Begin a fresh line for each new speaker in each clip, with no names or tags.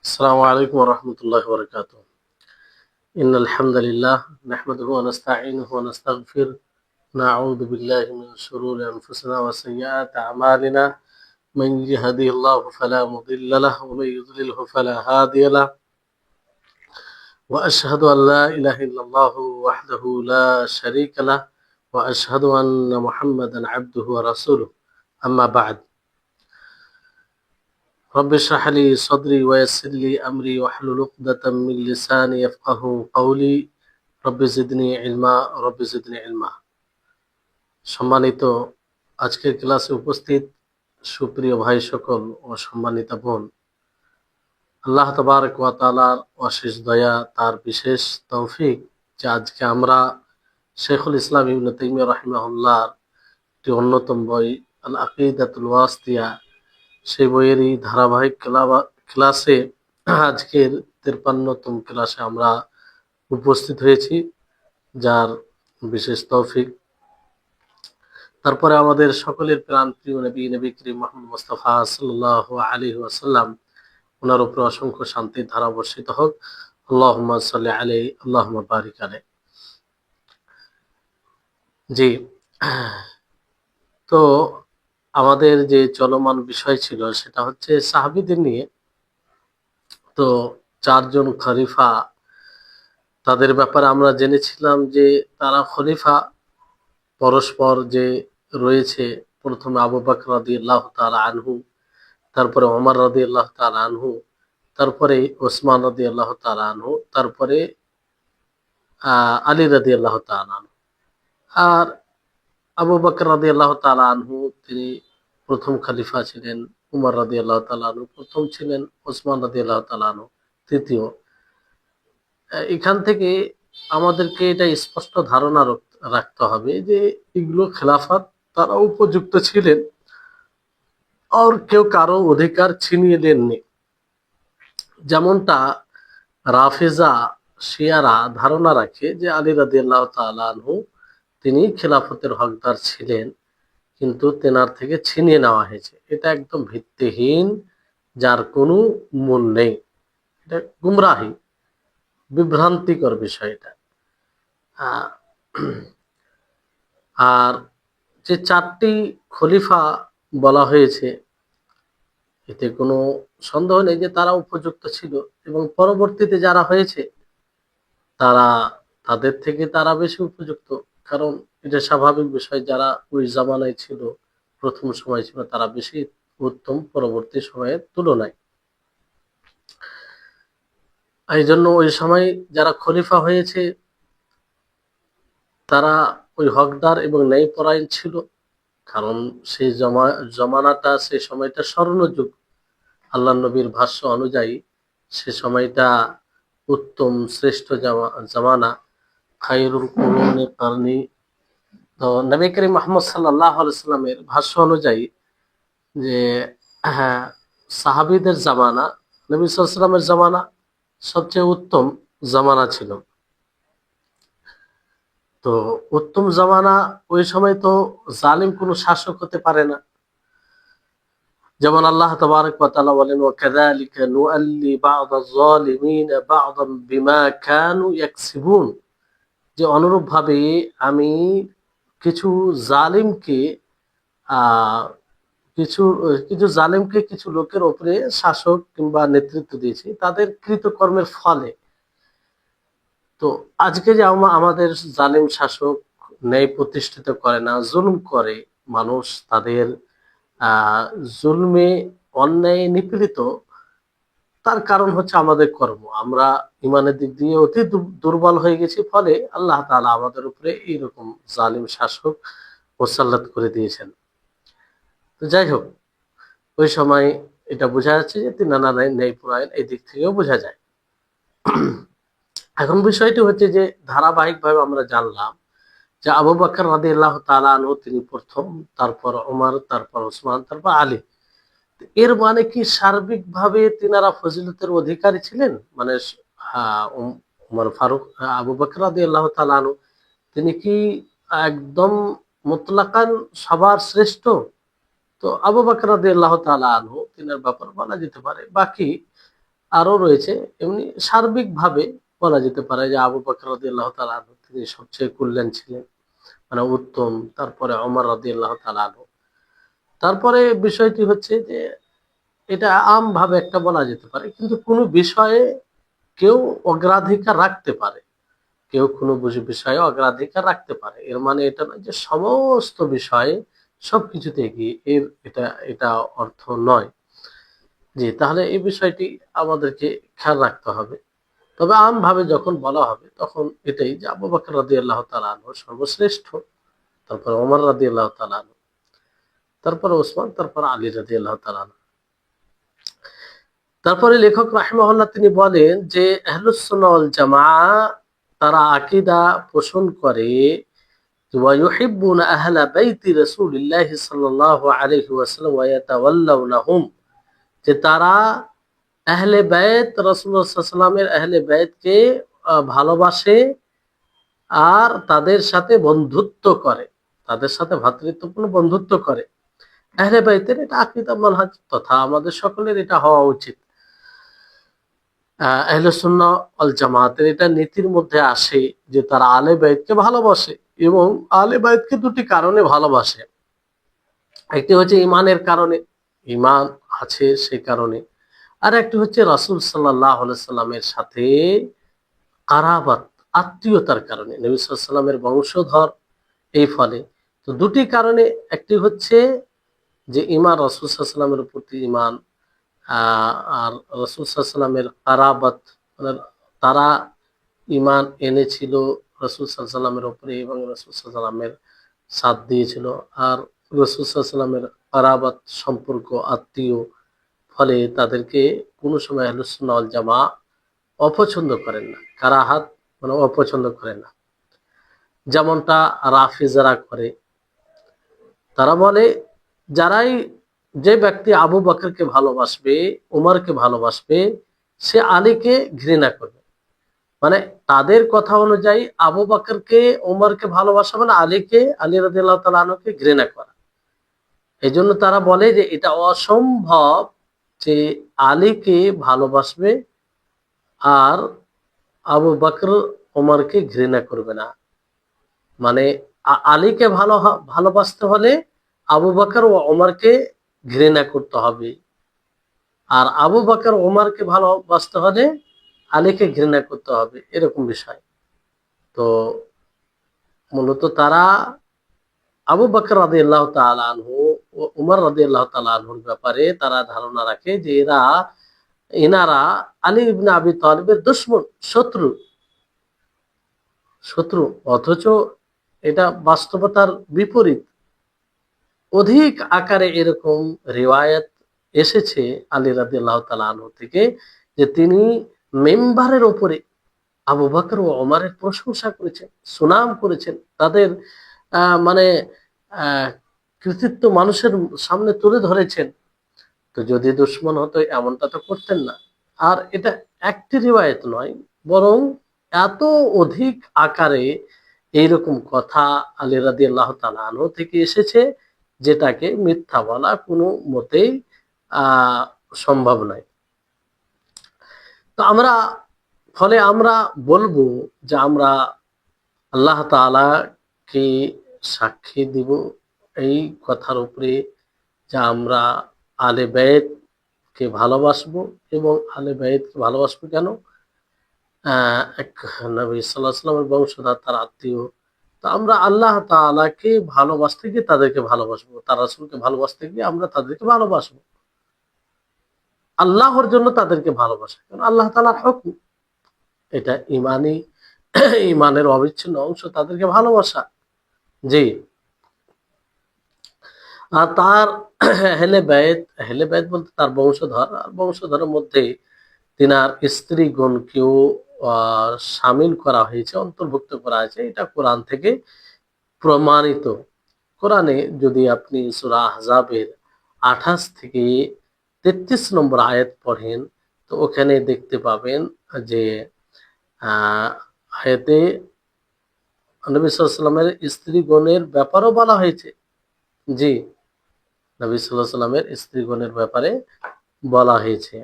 السلام عليكم ورحمة الله وبركاته. إن الحمد لله نحمده ونستعينه ونستغفره، نعوذ بالله من شرور أنفسنا وسيئات أعمالنا، من يهده الله فلا مضل له ومن يضلله فلا هادي له، وأشهد أن لا إله إلا الله وحده لا شريك له، وأشهد أن محمدا عبده ورسوله. أما بعد، رب اشرح لي صدري ويسر لي أمري واحلل عقدة من لساني يفقهوا قولي رب জিদনি ইলমা রব্বি জিদনি ইলমা। সম্মানিত আজকের ক্লাসে উপস্থিত সুপ্রিয় ভাই সকল ও সম্মানিতা বোন, আল্লাহ তাবারক ওয়া তাআলার অশেষ দয়া, তার বিশেষ তৌফিক যে আজকে আমরা শেখুল ইসলাম ইবনে তাইমিয়া রাহিমাহুল্লাহর একটি অন্যতম বই আল আকিদাতুল ওয়াসিতিয়া, সেই বইয়েরই ধারাবাহিক ক্লাসে আজকের 53তম ক্লাসে আমরা উপস্থিত হয়েছি, যার বিশেষ তৌফিক। তারপরে আমাদের সকলের প্রাণ প্রিয় নবী করিম মুহাম্মদ মুস্তাফা সাল্লাল্লাহু আলাইহি ওয়াসাল্লাম, ওনার উপর অসংখ্য শান্তির ধারা বর্ষিত হোক। আল্লাহুম্মা সাল্লি আলাইহি আল্লাহুম্মা বারিক আলাইহি। জি, তো আমাদের যে চলমান বিষয় ছিল সেটা হচ্ছে সাহাবীদের নিয়ে। তো চারজন খলিফা, তাদের ব্যাপারে আমরা জেনেছিলাম যে তারা খলিফা পরস্পর যে রয়েছে। প্রথমে আবু বকর রাদিয়াল্লাহু তাআলা আনহু, তারপরে ওমর রাদিয়াল্লাহু তাআলা আনহু, তারপরে ওসমান রাদিয়াল্লাহু তাআলা আনহু, তারপরে আলী রাদিয়াল্লাহু তাআলা আনহু। আর আবু বকর রাদিয়াল্লাহু তাআলা আনহু তিনি প্রথম খলিফা ছিলেন, উমর রাদিয়াল্লাহু তাআলা আনহু প্রথম ছিলেন, ওসমান রাদিয়াল্লাহু তাআলা আনহু তৃতীয়। এখান থেকে আমাদেরকে এটা স্পষ্ট ধারণা রাখতে হবে যে এগুলো খেলাফত তারা উপযুক্ত ছিলেন, আর কেউ কারো অধিকার ছিনিয়ে দেননি। যেমনটা রাফিজা শিয়ারা ধারণা রাখে যে আলী রাদিয়াল্লাহু তাআলা আনহু তিনি খেলাফতের হকদার ছিলেন, কিন্তু তেনার থেকে ছিনিয়ে নেওয়া হয়েছে। এটা একদম ভিত্তিহীন, যার কোনো মূল নেই। এটা গুমরাহি, বিভ্রান্তিকর বিষয় এটা। আর যে চারটি খলিফা বলা হয়েছে, এতে কোনো সন্দেহ নেই যে তারা উপযুক্ত ছিল, এবং পরবর্তীতে যারা হয়েছে তাদের থেকে তারা বেশি উপযুক্ত। কারণ এটা স্বাভাবিক বিষয়, যারা ওই জামানায় ছিল, প্রথম সময় ছিল, তারা বেশি উত্তম পরবর্তী সময়ের তুলনায়। এই জন্য ওই সময় যারা খলিফা হয়েছে তারা ওই হকদার এবং ন্যায়পরায়ণ ছিল। কারণ সেই জমানাটা, সেই সময়টা স্বর্ণযুগ। আল্লাহ নবীর ভাষ্য অনুযায়ী সে সময়টা উত্তম শ্রেষ্ঠ জামানা, খায়রুল কুরুনি কারনি। তো নবী করিম মুহাম্মদ সাল্লাল্লাহু আলাইহি সাল্লামের ভাষ্য অনুযায়ী যে হ্যাঁ, সাহাবীদের জামানা, নবী সাল্লাল্লাহু আলাইহি সাল্লামের জামানা সবচেয়ে উত্তম জামানা ছিল। তো উত্তম জামানা, ওই সময় তো জালিম কোনো শাসক হতে পারে না। যেমন আল্লাহ তাবারক ওয়া তাআলা বলেন, ওয়া কাযালিকা নুআল্লি বা'দাজ জালিমিনা বা'দাম বিমা কানু ইয়াকসিবুন, যে অনুরূপভাবে আমি কিছু জালিমকে কিছু কিছু জালিমকে কিছু লোকের উপরে শাসক কিংবা নেতৃত্ব দিয়েছি তাদের কৃতকর্মের ফলে। তো আজকে যে আমাদের জালিম শাসক ন্যায় প্রতিষ্ঠিত করে না, জুলুম করে, মানুষ তাদের জুলমে অন্যায় নিপীড়িত, তার কারণ হচ্ছে আমাদের কর্ম। আমরা ইমানের দিক দিয়ে অতি দুর্বল হয়ে গেছি, ফলে আল্লাহ তাআলা আমাদের উপরে এইরকম জালিম শাসক মুসাল্লাত করে দিয়েছেন। তো যাই হোক, ওই সময় এটা বোঝা যাচ্ছে যে তিনারা ন্যায়পরায়ণ, এই দিক থেকেও বোঝা যায়। এখন বিষয়টি হচ্ছে যে ধারাবাহিকভাবে আমরা জানলাম যে আবু বকর রাদিয়াল্লাহু তাআলা আনহু তিনি প্রথম, তারপর ওমর, তারপর ওসমান, তারপর আলী। এর মানে কি সার্বিকভাবে তিনারা ফজিলতের অধিকারী ছিলেন? মানে ওমর ফারুক, আবু বকর রাদিয়াল্লাহু তাআলা আনহু তিনি কি একদম মুতলাকান সবার শ্রেষ্ঠ? তো আবু বকর রাদিয়াল্লাহু তাআলা আনহু তিনার ব্যাপার বলা যেতে পারে। বাকি আরো রয়েছে। এমনি সার্বিকভাবে বলা যেতে পারে যে আবু বকর রাদিয়াল্লাহু তাআলা আনহু তিনি সবচেয়ে কল্যাণ ছিলেন, মানে উত্তম। তারপরে ওমর রাদিয়াল্লাহু তাআলা আনহু। তারপরে বিষয়টি হচ্ছে যে এটা আমভাবে একটা বলা যেতে পারে, কিন্তু কোনো বিষয়ে কেউ অগ্রাধিকার রাখতে পারে, কেউ কোনো বিষয়ে অগ্রাধিকার রাখতে পারে। এর মানে এটা নয় যে সমস্ত বিষয়ে সবকিছুতে এগিয়ে, এর এটা এটা অর্থ নয়। জি, তাহলে এই বিষয়টি আমাদেরকে খেয়াল রাখতে হবে। তবে আমভাবে যখন বলা হবে তখন এটাই যে আবু বকর রাদিয়াল্লাহু তাআলা আনহু সর্বশ্রেষ্ঠ, তারপরে ওমর রাদিয়াল্লাহু তাআলা আনহু, তারপরে ওসমান, তারপরে আলী রাদিয়াল্লাহু তাআলা আনহু। তারপরে লেখক রাহিমাহুল্লাহ তিনি বলেন যে আহলুস সুন্নাহ ওয়াল জামাআহ তারা আকীদা পোষণ করে ওয়া ইউহিব্বুনা আহলা বাইতি রাসূলিল্লাহি সাল্লাল্লাহু আলাইহি ওয়াসাল্লাম ওয়া ইয়াতাওয়াল্লাউনাহুম, যে তারা আহলে বায়ত রাসূলুল্লাহ সাল্লাল্লাহু আলাইহি ওয়াসাল্লামের আহলে বায়তকে ভালোবাসে আর তাদের সাথে বন্ধুত্ব করে, তাদের সাথে ভ্রাতৃত্বপূর্ণ বন্ধুত্ব করে। আহলে বাইতের এটা আকীদা মানহাজ তথা আমাদের সকলের এটা হওয়া উচিত। আহলে সুন্নাহ ওয়াল জামাতের এটা নীতির মধ্যে আসে যে তারা আহলে বাইতকে ভালোবাসে, এবং আহলে বাইতকে দুটি কারণে ভালোবাসে। একটি হচ্ছে ইমানের কারণে, ইমান আছে সেই কারণে। আর একটি হচ্ছে রাসূল সাল্লাল্লাহু আলাইহি সাল্লামের সাথে কারাবাত, আত্মীয়তার কারণে, নবী সাল্লাল্লাহু আলাইহি সাল্লামের বংশধর এই ফলে। তো দুটি কারণে, একটি হচ্ছে যে ইমান, রাসূল সাল্লাল্লাহু আলাইহি সাল্লামের প্রতি ইমান, আর রাসূল সাল্লাল্লাহু আলাইহি সাল্লামের কারাবাত, মানে তারা ইমান এনেছিল রাসূল সাল্লাল্লাহু আলাইহি সাল্লামের উপরে এবং রাসূল সাল্লাল্লাহু আলাইহি সাল্লামের সাথ দিয়েছিল। আর রাসূল সাল্লাল্লাহু আলাইহি সাল্লামের কারাবাত সম্পর্ক, আত্মীয়, ফলে তাদেরকে কোনো সময় আহলুস সুন্নাহ ওয়াল জামাআহ অপছন্দ করেন না। কারাহাত মানে অপছন্দ করেন না, যেমনটা রাফিজারা করে। তারা বলে যারাই, যে ব্যক্তি আবু বকরকে ভালোবাসবে, উমরকে ভালোবাসবে, সে আলীকে ঘৃণা করবে। মানে তাদের কথা অনুযায়ী আবু বকরকে উমরকে ভালোবাসা মানে আলীকে, আলী রাদিয়াল্লাহু তাআলা আনহুকে ঘৃণা করা। এই জন্য তারা বলে যে এটা অসম্ভব যে আলীকে ভালোবাসবে আর আবু বকর ওমরকে ঘৃণা করবে না। মানে আলীকে ভালোবাসতে হলে আবু বকর ও ওমরকে ঘৃণা করতে হবে, আর আবু বকর ওমরকে ভালোবাসতে হলে আলীকে ঘৃণা করতে হবে, এরকম বিষয়। তো মূলত তারা আবু বকর রাদিয়াল্লাহু তাআলা আনহু ও উমর রাদিয়াল্লাহু তাআলা আনহুর ব্যাপারে তারা ধারণা রাখে যে এনারা আলী ইবনে আবি তালিবের দুশমন, শত্রু শত্রু অথচ এটা বাস্তবতার বিপরীত। অধিক আকারে এরকম রিওয়ায়াত এসেছে আলী রাদিয়াল্লাহু তাআলা আনহু থেকে যে তিনি মেম্বারের উপরে আবু বকর ও ওমরের প্রশংসা করেছেন, সুনাম করেছেন, তাদের মানে কৃতিত্ব মানুষের সামনে তুলে ধরেছেন। তো যদি দুশমন হতো এমনটা তো করতেন না। আর এটা একটি রিওয়ায়াত নয়, বরং এত অধিক আকারে এইরকম কথা আলী রাদিয়াল্লাহু তাআলা আনহু থেকে এসেছে, যেটাকে মিথ্যা বলা কোনো মতেই আহ সম্ভব নয়। তো আমরা বলবো যে আমরা আল্লাহ তাআলাকে সাক্ষী দিব এই কথার উপরে যে আমরা আহলে বায়তকে ভালোবাসবো। এবং আহলে বায়তকে ভালোবাসবো কেন? এক নবী সাল্লাল্লাহু আলাইহি ওয়াসাল্লামের বংশধর, তার আত্মীয়। তো আমরা আল্লাহ তাআলাকে ভালোবাসতে গিয়ে তাদেরকে ভালোবাসবো, তার রাসূলকে ভালোবাসতে গিয়ে আমরা তাদেরকে ভালোবাসবো। আল্লাহর জন্য তাদেরকে ভালোবাসা, কারণ আল্লাহ তাআলার হুকুম, এটা ইমানের অবিচ্ছিন্ন অংশ তাদেরকে ভালোবাসা। জি। আর তার আহলে বাইত বলতে তার বংশধর, আর বংশধরের মধ্যে তিনার স্ত্রীগণকেও সামিল করা হয়েছে, অন্তর্ভুক্ত করা হয়েছে। এটা কোরআন থেকে প্রমাণিত। কোরআনে যদি আপনি সূরা আহজাবের 28 থেকে 33 নম্বর আয়াত পড়েন, তো ওখানে দেখতে পাবেন যে আয়াতে নবী সাল্লাল্লাহু আলাইহি ওয়াসাল্লামের স্ত্রীগণের ব্যাপারেও বলা হয়েছে। জি, নবী সাল্লাল্লাহু আলাইহি ওয়াসাল্লামের স্ত্রীগণের ব্যাপারে বলা হয়েছে।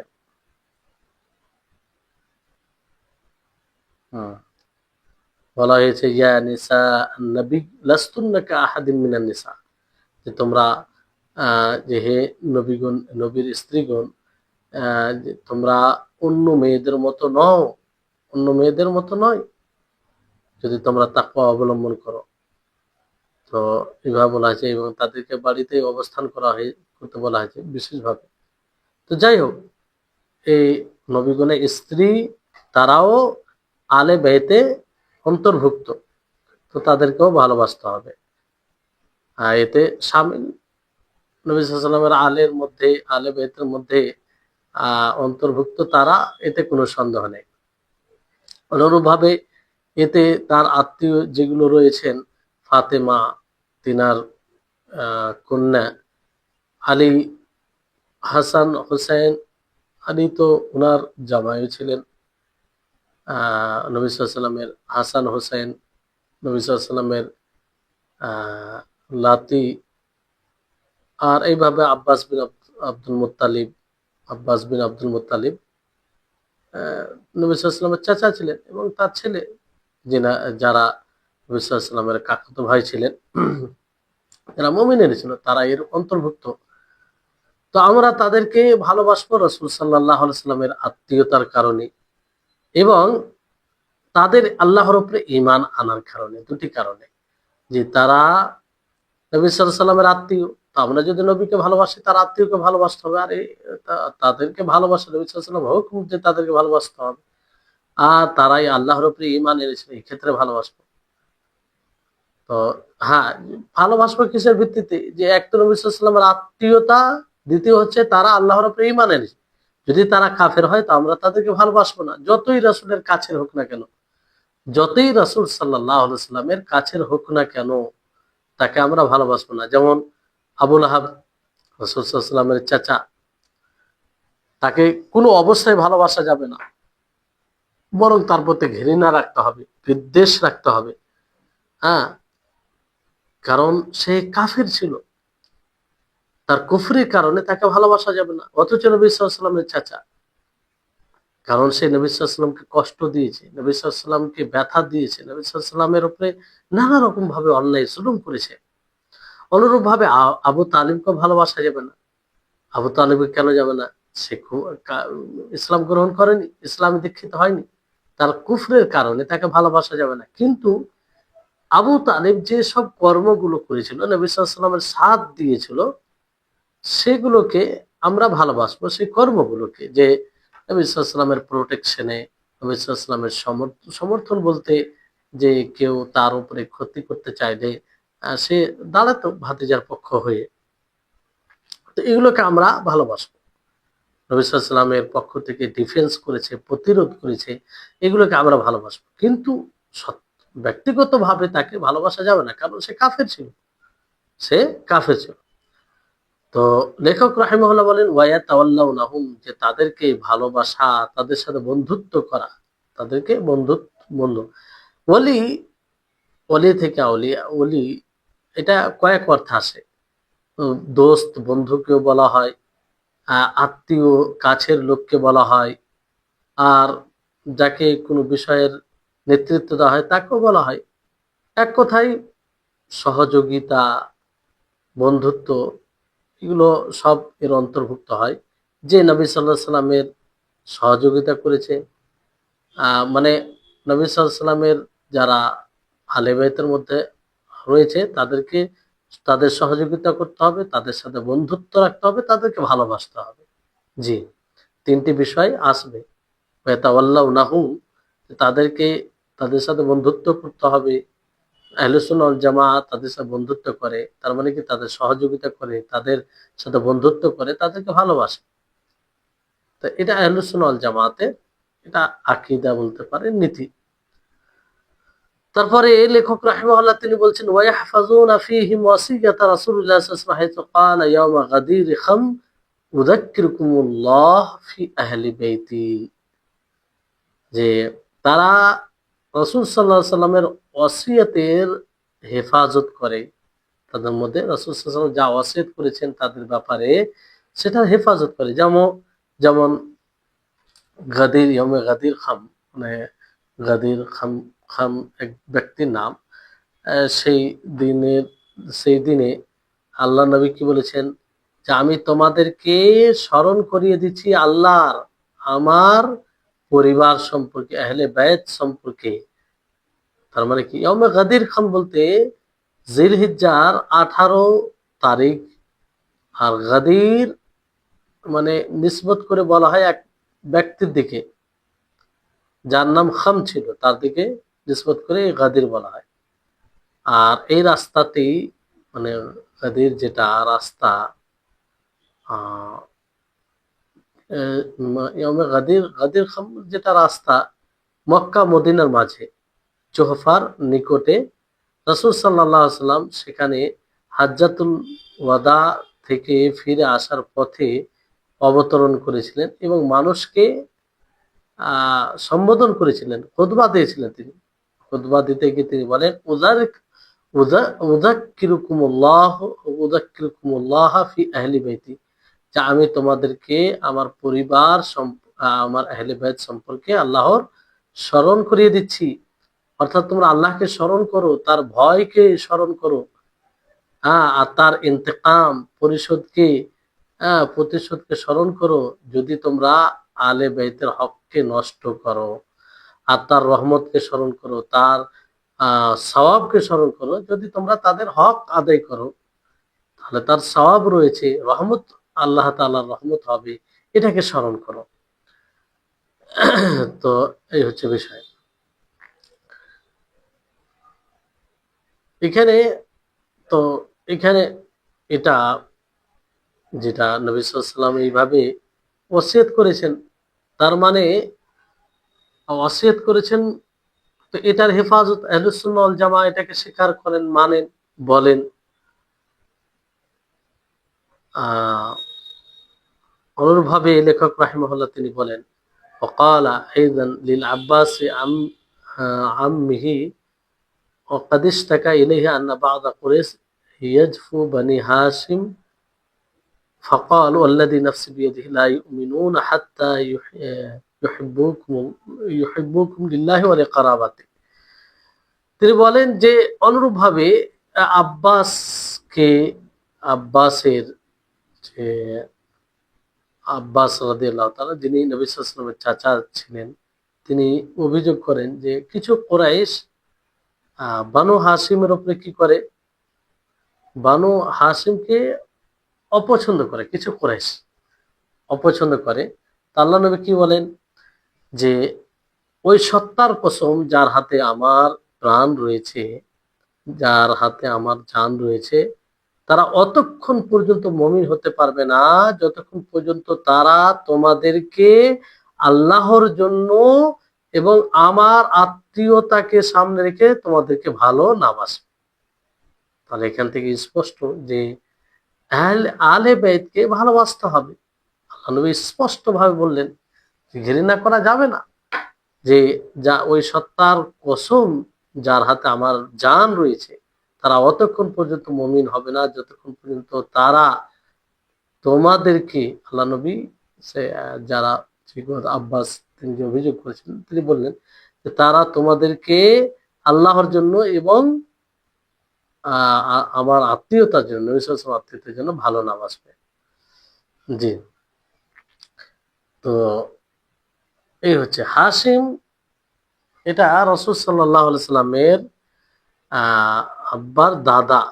হুম, বলা হয়েছে ইয়া নিসা নবী লাস্তুন্না কা আহাদিন মিনান নিসা, যে তোমরা যে হে নবীগণ, নবীর স্ত্রীগণ, যে তোমরা অন্য মেয়েদের মতো নও, অন্য মেয়েদের মতো নয় যদি তোমরা তাকওয়া অবলম্বন করো। তো এভাবে বলা হয়েছে এবং তাদেরকে বাড়িতে অবস্থান করতে বলা হয়েছে বিশেষভাবে। তো যাই হোক, এই নবীগণের স্ত্রী তারাও আলে বেতে অন্তর্ভুক্ত, তো তাদেরকেও ভালোবাসতে হবে। আর এতে শামিল নবী সাল্লাল্লাহু আলাইহি ওয়াসাল্লামের আলে বেতের মধ্যে অন্তর্ভুক্ত তারা, এতে কোনো সন্দেহ নেই। অনুরূপভাবে এতে তার আত্মীয় যেগুলো রয়েছেন, ফাতেমা, তিনার কন্যা, আলী, হাসান, হোসেন, আলী তো ওনার জামাইও ছিলেন, নবী সাল্লাল্লাহু আলাইহি ওয়াসাল্লামের হাসান হোসেন, নবী সাল্লাল্লাহু আলাইহি ওয়াসাল্লামের লাতি, আর এইভাবে আব্দুল মুত্তালিব, আব্বাস বিন আব্দুল মুত্তালিব নবী সাল্লাল্লাহু আলাইহি ওয়াসাল্লামের চাচা ছিলেন, এবং তার ছেলে যারা নবী সাল্লাল্লাহু আলাইহি ওয়াসাল্লামের কাকাতো ভাই ছিলেন, যারা মুমিনের ছিল, তারা এর অন্তর্ভুক্ত। তো আমরা তাদেরকে ভালোবাসবো রাসূল সাল্লাল্লাহু আলাইহি ওয়াসাল্লামের আত্মীয়তার কারণে, এবং তাদের আল্লাহর উপরে ঈমান আনার কারণে, দুটি কারণে। যে তারা নবী সাল্লাল্লাহু আলাইহি ওয়াসাল্লামের আত্মীয়, তো আমরা যদি নবীকে ভালোবাসি, তার আত্মীয়কে ভালোবাসতে হবে। আর তাদেরকে ভালোবাসা, নবী সাল্লাল্লাহু আলাইহি ওয়াসাল্লাম হুকুম যে তাদেরকে ভালোবাসতে হবে, আর তারাই আল্লাহর উপরে ঈমান এনেছিল, এই ক্ষেত্রে ভালোবাসবো। তো হ্যাঁ, ভালোবাসবো কিসের ভিত্তিতে? যে এক তো নবী সাল্লাল্লাহু আলাইহি ওয়াসাল্লামের আত্মীয়তা, দ্বিতীয় হচ্ছে তারা আল্লাহর উপরে ঈমান এনেছে। যদি তারা কাফের হয়, তো আমরা তাদেরকে ভালোবাসবো না, যতই রাসূলের কাছের হোক না কেন। যতই রাসূল সাল্লাল্লাহু আলাইহি ওয়াসাল্লামের কাছের হোক না কেন, তাকে আমরা ভালোবাসবো না। যেমন আবু লাহাব, রাসূল সাল্লাল্লাহু আলাইহি ওয়াসাল্লামের চাচা, তাকে কোনো অবস্থায় ভালোবাসা যাবে না, বরং তার প্রতি ঘৃণা রাখতে হবে, বিদ্বেষ রাখতে হবে। হ্যাঁ, কারণ সে কাফির ছিল, তার কুফরির কারণে তাকে ভালোবাসা যাবে না। অথচ নবী সাল্লাল্লাহু আলাইহি ওয়াসাল্লামের চাচা, কারণ সে নবী সাল্লাল্লাহু আলাইহি ওয়াসাল্লামকে কষ্ট দিয়েছে, নবী সাল্লাল্লাহু আলাইহি ওয়াসাল্লামকে ব্যথা দিয়েছে, নবী সাল্লাল্লাহু আলাইহি ওয়াসাল্লামের উপরে নানা রকম ভাবে অন্যায় জুলুম করেছে। অনুরূপ ভাবে আবু তালিবকে ভালোবাসা যাবে না। আবু তালিবকে কেন যাবে না? সে ইসলাম গ্রহণ করেনি, ইসলামে দীক্ষিত হয়নি, তার কুফরের কারণে তাকে ভালোবাসা যাবে না। কিন্তু আবু তালিব যে সব কর্মগুলো করেছিল, নবী সাল্লাল্লাহু আলাইহি ওয়াসাল্লামের সাথ দিয়েছিল, সেগুলোকে আমরা ভালোবাসবো, সেই কর্মগুলোকে, যে নবী সাল্লাল্লাহু আলাইহি ওয়াসাল্লামের প্রোটেকশনে, নবী সাল্লাল্লাহু আলাইহি ওয়াসাল্লামের সমর্থন বলতে, যে কেউ তার উপরে ক্ষতি করতে চাইলে সে দাঁড়াতো ভাতিজার পক্ষ হয়ে। তো এগুলোকে আমরা ভালোবাসবো। নবী সাল্লাল্লাহু আলাইহি ওয়াসাল্লামের পক্ষ থেকে ডিফেন্স করেছে, প্রতিরোধ করেছে, এগুলোকে আমরা ভালোবাসবো। কিন্তু ব্যক্তিগতভাবে তাকে ভালোবাসা যাবে না, কারণ সে কাফের ছিল, সে কাফের ছিল। তো লেখক রাহিমাহুল্লাহ বলেন ওয়ায়াতাওয়াল্লাউনাহুম, যে তাদেরকে ভালোবাসা, তাদের সাথে বন্ধুত্ব করা, তাদেরকে বন্ধু। ওলি, ওলি থেকে আউলিয়া, ওলি এটা কয়েক অর্থে আসে। দোস্ত, বন্ধুকেও বলা হয়, আত্মীয়, কাছের লোককে বলা হয়, আর যাকে কোনো বিষয়ের নেতৃত্ব দেওয়া হয় তাকেও বলা হয়। এক কথায় সহযোগিতা, বন্ধুত্ব, এগুলো সব এর অন্তর্ভুক্ত হয়। যে নবী সাল্লাল্লাহু আলাইহি সাল্লামের সহযোগিতা করেছে, মানে নবী সাল্লাল্লাহু আলাইহি সাল্লামের যারা আহলে বাইতের মধ্যে রয়েছে, তাদেরকে, তাদের সহযোগিতা করতে হবে, তাদের সাথে বন্ধুত্ব রাখতে হবে, তাদেরকে ভালোবাসতে হবে। জি, ৩ টি বিষয় আসবে। ওয়াতাওয়াল্লাউনাহুম, তাদেরকে, তাদের সাথে বন্ধুত্ব করতে হবে। আহলে সুন্নাহ ওয়াল জামাত তাদের সাথে বন্ধুত্ব করে, তার মানে কি তাদের সহযোগিতা করে, তাদের সাথে বন্ধুত্ব করে, তাদেরকে ভালোবাসে। তো এটা আহলে সুন্নাহ ওয়াল জামাতের, এটা আকীদা বলতে পারেন, নীতি। তারপরে লেখক রাহিমাহুল্লাহ তিনি বলছেন ওয়ায়াহফাজুনা ফীহিম ওয়াসিয়াতা রাসূলুল্লাহ সাল্লাল্লাহু আলাইহি ওয়াসাল্লাম হাইথু ক্বালা ইয়াওমা গাদির খাম উযাক্কিরুকুমুল্লাহ ফি আহলি বাইতি, যে তারা রাসূল সাল্লাল্লাহু আলাইহি সাল্লামের ওয়াসিয়তের হেফাজত করে, তাদের মধ্যে রাসূল সাল্লাল্লাহু আলাইহি ওয়াসাল্লাম যা ওয়াসিয়ত করেছেন তাদের ব্যাপারে, সেটার হেফাজত করে। যেমন গাদির, ইয়মে গাদির খাম, মানে গাদির খাম খাম এক ব্যক্তির নাম। সেই দিনের সেই দিনে আল্লাহ নবী কি বলেছেন যে আমি তোমাদেরকে স্মরণ করিয়ে দিচ্ছি আল্লাহর আমার পরিবার সম্পর্কে, আহলে বাইত সম্পর্কে। তার মানে কি ইয়মে গাদির খাম বলতে জিলহিজ্জার 18 তারিখ। আর গাদির মানে নিসবত করে বলা হয় এক ব্যক্তির দিকে যার নাম খাম ছিল, তার দিকে নিসবত করে গাদির বলা হয়। আর এই রাস্তাতেই মানে গাদির যেটা রাস্তা, আহ ইয়মে গাদির গাদির খাম যেটা রাস্তা মক্কা মদিনার মাঝে জোহফার নিকটে রাসূল সাল্লাল্লাহু আলাইহি সাল্লাম সেখানে হাজ্জাতুল ওয়াদা থেকে ফিরে আসার পথে অবতরণ করেছিলেন এবং মানুষকে সম্বোধন করেছিলেন, খুতবা দিয়েছিলেন। তিনি খুতবা দিতে গিয়ে তিনি বলেন উযাক্কিরুকুমুল্লাহ উযাক্কিরুকুমুল্লাহ ফি আহলি বাইতি, যে আমি তোমাদেরকে আমার পরিবার আমার আহলে বাইত সম্পর্কে আল্লাহর স্মরণ করিয়ে দিচ্ছি। অর্থাৎ তোমরা আল্লাহকে স্মরণ করো, তার ভয়কে স্মরণ করো, আর তার ইন্তেকাম প্রতিশোধকে স্মরণ করো যদি তোমরা আলে বাইতের হককে নষ্ট করো। আর তার রহমতকে স্মরণ করো, তার সওয়াবকে স্মরণ করো। যদি তোমরা তাদের হক আদায় করো তাহলে তার সওয়াব রয়েছে, রহমত, আল্লাহ তাআলার রহমত হবে, এটাকে স্মরণ করো। তো এই হচ্ছে বিষয়। এখানে তো এখানে এটা যেটা নবী সাল্লাল্লাহু আলাইহি ওয়াসাল্লাম এইভাবে ওসিয়ত করেছেন, তার মানে ওসিয়ত করেছেন, তো এটার হেফাজত আহলুস সুন্নাহ ওয়াল জামাআহ এটাকে স্বীকার করেন, মানেন, বলেন। অনুরূপভাবে লেখক রাহিমাহুল্লাহ তিনি বলেন وقال أيضا للعباس عمه وقد اشتكى إليه أن بعض قريش يجفو بني هاشم فقال والذي نفسي بيده لا يؤمنون حتى يحبوكم لله ولقرابته। তিনি বলেন যে অনুরূপভাবে আব্বাসের যে আব্বাস রাদিয়াল্লাহু তাআলা, যিনি নবী সাল্লাল্লাহু আলাইহি ওয়াসাল্লামের চাচা ছিলেন, তিনি অভিযোগ করেন যে কিছু কুরাইশ বানু হাশিমের উপরে কি করে, বানু হাশিমকে অপছন্দ করে, কিছু কুরাইশ অপছন্দ করে। তা আল্লাহ নবী কি বলেন যে ওই সত্তার কসম যার হাতে আমার প্রাণ রয়েছে, যার হাতে আমার জান রয়েছে, তারা অতক্ষণ পর্যন্ত মুমিন হতে পারবে না যতক্ষণ পর্যন্ত তারা তোমাদেরকে আল্লাহর জন্য এবং আমার আত্মীয়তাকে সামনে রেখে তোমাদেরকে ভালো না বাসবে। তাহলে এখান থেকে স্পষ্ট যে আহলে বাইতকে ভালোবাসতে হবে। আল্লাহ নবী স্পষ্ট ভাবে বললেন ঘৃণা করা যাবে না, যে যা ওই সত্তার কসম যার হাতে আমার জান রয়েছে, তারা অতক্ষণ পর্যন্ত মুমিন হবে না যতক্ষণ পর্যন্ত তারা তোমাদেরকে, আল্লাহ নবী যারা আব্বাস তিনি যে অভিযোগ করেছেন, তিনি বললেন যে তারা তোমাদেরকে আল্লাহর জন্য এবং আমার আত্মীয়তার জন্য, নবী সাল্লাল্লাহু আলাইহি ওয়াসাল্লাম আত্মীয়তার জন্য ভালো না বাসবে। জি, তো এই হচ্ছে হাশিম, এটা রাসূল সাল্লাল্লাহু আলাইহি সাল্লামের আব্বার দাদা,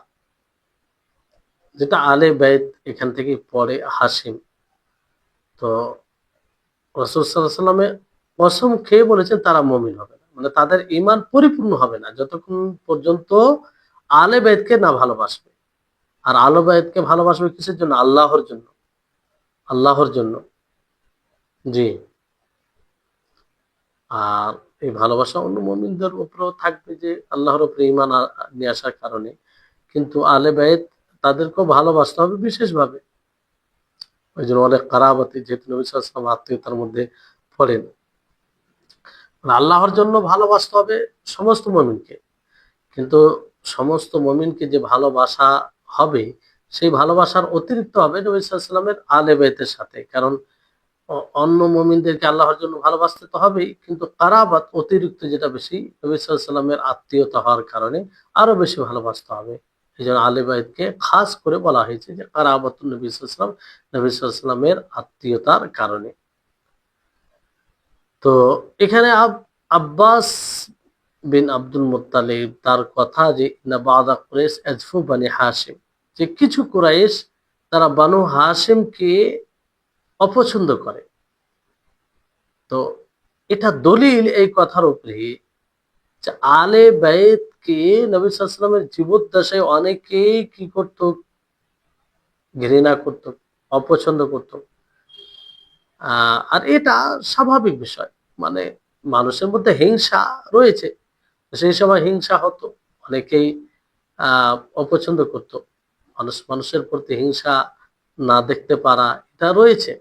যেটা আলে বাইত এখান থেকে পড়ে হাশিম। তো রাসূল সাল্লাল্লাহু আলাইহি সাল্লামের কসম খেয়ে বলেছেন তারা মুমিন হবে না, মানে তাদের ঈমান পরিপূর্ণ হবে না যতক্ষণ পর্যন্ত আলে বাইতকে না ভালোবাসবে। আর আলে বাইতকে ভালোবাসবে কিসের জন্য? আল্লাহর জন্য, আল্লাহর জন্য। জি, আর এই ভালোবাসা অন্য মুমিনদের উপরেও থাকবে, যে আল্লাহর উপরে ঈমান নিয়ে আসার কারণে। কিন্তু আলে বাইত তাদেরকেও ভালোবাসতে হবে বিশেষভাবে। ওই জন্য অনেক কারাবাতি, যেহেতু নবী সাল্লাল্লাহু আলাইহি ওয়াসাল্লাম আত্মীয়তার মধ্যে পড়েন। আল্লাহর জন্য ভালোবাসতে হবে সমস্ত মুমিনকে, কিন্তু সমস্ত মুমিনকে যে ভালোবাসা হবে সেই ভালোবাসার অতিরিক্ত হবে নবী সাল্লাল্লাহু আলাইহি ওয়াসাল্লামের আলে বাইতের সাথে। কারণ অন্য মুমিনদেরকে আল্লাহর জন্য ভালোবাসতে তো হবেই, কিন্তু কারাবাত অতিরিক্ত যেটা বেশি নবী সাল্লাল্লাহু আলাইহি ওয়াসাল্লামের আত্মীয়তা হওয়ার কারণে আরো বেশি ভালোবাসতে হবে। এই জন্য আহলে বাইতকে খাস করে বলা হয়েছে যে কারাবাতুন নবী সাল্লাল্লাহু আলাইহি ওয়াসাল্লাম, নবী সাল্লাল্লাহু আলাইহি ওয়াসাল্লামের আত্মীয়তার কারণে। তো এখানে আব্বাস বিন আব্দুল মুত্তালিব তার কথা যে ইন্না বাদা কুরাইশ আজফু বানি হাশিম, যে কিছু কুরাইশ তারা বানু হাশিমকে অপছন্দ করে। তো এটা দলিল এই কথার উপরে যে আলে বাইতকে নবী সাল্লাল্লাহু আলাইহি ওয়াসাল্লামের জীবদ্দশায় অনেকেই কি করত, ঘৃণা করত, অপছন্দ করত। আর এটা স্বাভাবিক বিষয়, মানে মানুষের মধ্যে হিংসা রয়েছে, সেই সময় হিংসা হতো, অনেকেই অপছন্দ করত। মানুষের প্রতি হিংসা না দেখতে পারা এটা রয়েছে।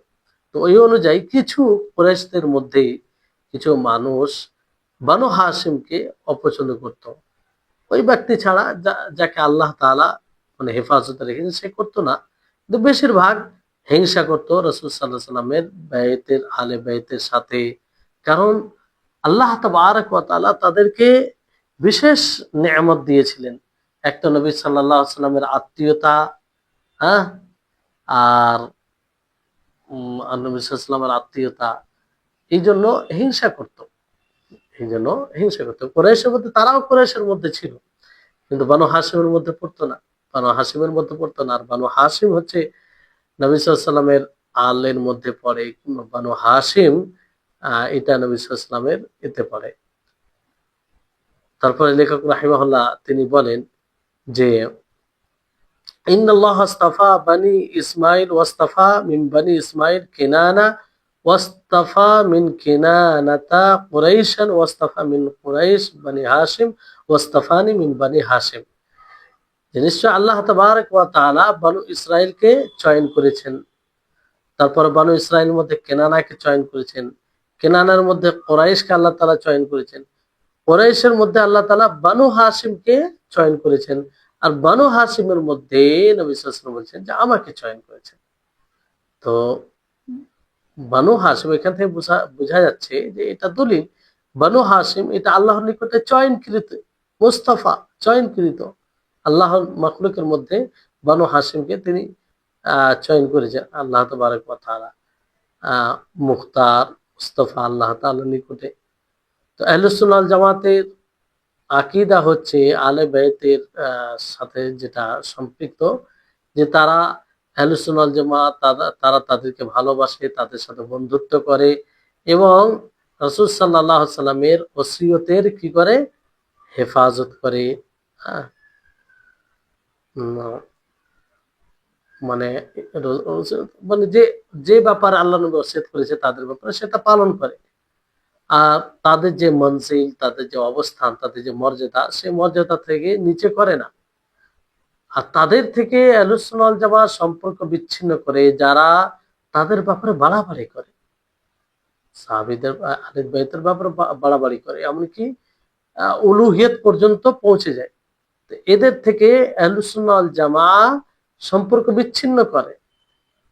তো ওই অনুযায়ী কিছু কুরাইশদের মধ্যেই কিছু মানুষ বানু হাশিমকে অপছন্দ করত। ওই ব্যক্তি ছাড়া যাকে আল্লাহ তাআলা মানে হেফাজতে রেখেছেন সে করতো না, কিন্তু বেশিরভাগ হিংসা করতো রাসূল সাল্লাল্লাহু আলাইহি সাল্লামের বাইতের আলে বাইতের সাথে। কারণ আল্লাহ তাবারক ওয়া তাআলা তাদেরকে বিশেষ নেয়ামত দিয়েছিলেন। একটা নবী সাল্লাল্লাহু আলাইহি সাল্লামের আত্মীয়তা, হ্যাঁ, আর নবী সাল্লাল্লাহু আলাইহি সাল্লামের আত্মীয়তা, এই জন্য হিংসা করত। এই জন্য হিংসা করত। কুরাইশের মধ্যে, তারাও কুরাইশের মধ্যে ছিল, কিন্তু বানু হাশিমের মধ্যে পড়তো না। বানু হাশিমের মধ্যে পড়তো না। আর বানু হাশিম হচ্ছে নবী সাল্লাল্লাহু আলাইহি সাল্লামের আলের মধ্যে পড়ে। বানু হাশিম এটা নবী সাল্লাল্লাহু আলাইহি সাল্লামের এতে পড়ে। তারপরে লেখক রাহিমাহুল্লাহ তিনি বলেন যে ইন্নাল্লাহ আস্তাফা বানি ইসমাইল ওয়াস্তাফা মিন বানি ইসমাইল কিনানা ওয়াস্তাফা মিন কিনানাতা কুরাইশান ওয়াস্তাফা মিন কুরাইশ বানি হাশিম ওয়াস্তাফানি মিন বানি হাশিম। যে নিশ্চয় আল্লাহ তাবারক ওয়া তাআলা বানু ইসরাইলকে চয়ন করেছেন, তারপর বানু ইসরাইলের মধ্যে কেনানাকে চয়ন করেছেন, কেনানার মধ্যে কুরাইশকে আল্লাহ তাআলা চয়ন করেছেন, কুরাইশের মধ্যে আল্লাহ তাআলা বানু হাশিমকে চয়ন করেছেন, আর বানু হাশিমের মধ্যে নবী সাল্লাল্লাহু আলাইহি ওয়াসাল্লাম বলছেন যে আমাকে চয়ন করেছেন। তো বানু হাশিম, এখান থেকে বোঝা যাচ্ছে যে এটা দলিল, বানু হাশিম এটা আল্লাহর নিকটে চয়নকৃত, মুস্তাফা, চয়নকৃত। আল্লাহর মাখলুকের মধ্যে বানু হাশিমকে তিনি চয়ন করেছেন আল্লাহ তাবারক ওয়া তাআলা, মুখতার, মুস্তাফা আল্লাহ তাআলার নিকটে। তো আহলুস সুন্নাহ ওয়াল জামাতের আকীদা হচ্ছে আলে বাইতের সাথে যেটা সম্পৃক্ত, যে তারা আহলুস সুন্নাহ ওয়াল জামাত তারা তাদেরকে ভালোবাসে, তাদের সাথে বন্ধুত্ব করে এবং রাসূল সাল্লাল্লাহু আলাইহি সাল্লামের ওসিয়তের কি করে, হেফাজত করে। হ্যাঁ, মানে মানে যে যে ব্যাপারে আল্লাহ নবী ওসিয়ত করেছে তাদের ব্যাপারে সেটা পালন করে। আর তাদের যে মনজিল, তাদের যে অবস্থান, তাদের যে মর্যাদা, সেই মর্যাদা থেকে নিচে করে না। আর তাদের থেকে আহলুস সুন্নাহ ওয়াল জামাত সম্পর্ক বিচ্ছিন্ন করে যারা তাদের ব্যাপারে বাড়াবাড়ি করে, সাহাবীদের আহলে বাইতের ব্যাপারে বাড়াবাড়ি করে, এমনকি উলুহিয়ত পর্যন্ত পৌঁছে যায়। তো এদের থেকে আহলুস সুন্নাহ ওয়াল জামাত সম্পর্ক বিচ্ছিন্ন করে।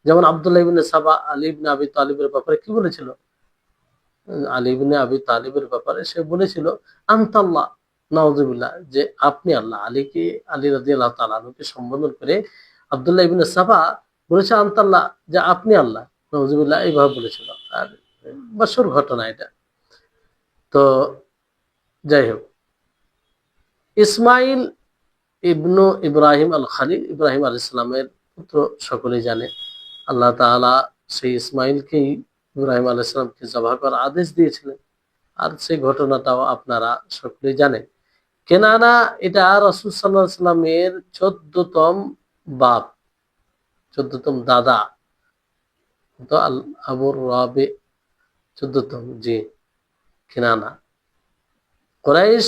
যেমন আব্দুল্লাহ ইবনে সাবা আলী ইবনে আবি তালিবের ব্যাপারে কি বলেছিল? আলী ইবনে আবি তালিবের ব্যাপারে সে বলেছিল আনতাল্লাহ, নাউযুবিল্লাহ, যে আপনি আল্লাহ। আলীকে, আলী রাদিয়াল্লাহু তাআলা আনহুকে সম্বোধন করে আব্দুল্লাহ ইবনে সাবা বলেছে আনতাল্লাহ, যে আপনি আল্লাহ, নাউযুবিল্লাহ, এইভাবে বলেছিল। আর বাসুর ঘটনা এটা। তো যাই হোক, ইসমাইল ইবনু ইব্রাহিম আল খালিল, ইব্রাহিম আলাইহিস সালামের পুত্র, সকলেই জানে। আল্লাহ তাআলা সেই ইসমাইলকেই, ইব্রাহিম আলাইহিস সালামকে জবাহ করার আদেশ দিয়েছিলেন। আর সেই ঘটনাটাও আপনারা সকলেই জানেন। কেনানা এটা রাসূল সাল্লাল্লাহু আলাইহি সাল্লামের 14তম বাপ, 14তম দাদা। তো আবুর রাবি 14তম, জি, কেনানা। কুরাইশ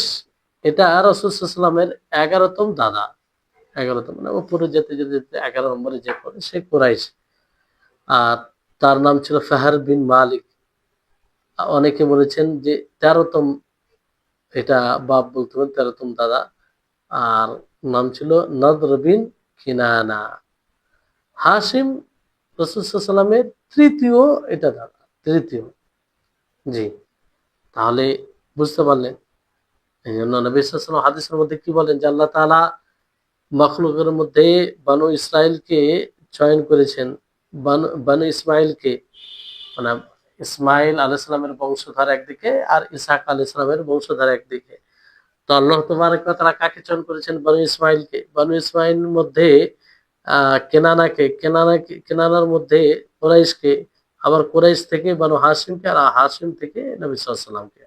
এটা রাসূল সাল্লাল্লাহু আলাইহি সাল্লামের 11তম দাদা। 11তম মানে উপরে যেতে যেতে যেতে 11 নম্বরে যে পড়ে সে কুরাইশ। আর তার নাম ছিল ফাহার বিন মালিক। অনেকে বলেছেন যে 13তম, এটা বাপ বলতে পারেন, 13তম দাদা। আর নাম ছিল নদর বিন কিনানা। হাশিম রাসূল সাল্লাল্লাহু আলাইহি সাল্লামের তৃতীয় এটা দাদা, তৃতীয়। জি, তাহলে বুঝতে পারলেন। এই জন্য নবী সাল্লাল্লাহু আলাইহি ওয়াসাল্লাম হাদিসের মধ্যে কি বলেন যে আল্লাহ তাআলা মখলুকের মধ্যে বানু ইসরাইলকে চয়ন করেছেন। বানু ইসমাইলকে, মানে ইসমাইল আলাইহিস সালামের বংশধর একদিকে আর ইসহাক আলাইহিস সালামের বংশধর একদিকে। তো আল্লাহ তাবারক ওয়া তাআলা কাকে চয়ন করেছেন? বানু ইসমাইলকে। বানু ইসমাইলের মধ্যে কেনানার মধ্যে কুরাইশকে, আবার কুরাইশ থেকে বানু হাশিমকে, আর হাশিম থেকে নবী সাল্লাল্লাহু আলাইহি ওয়াসাল্লামকে।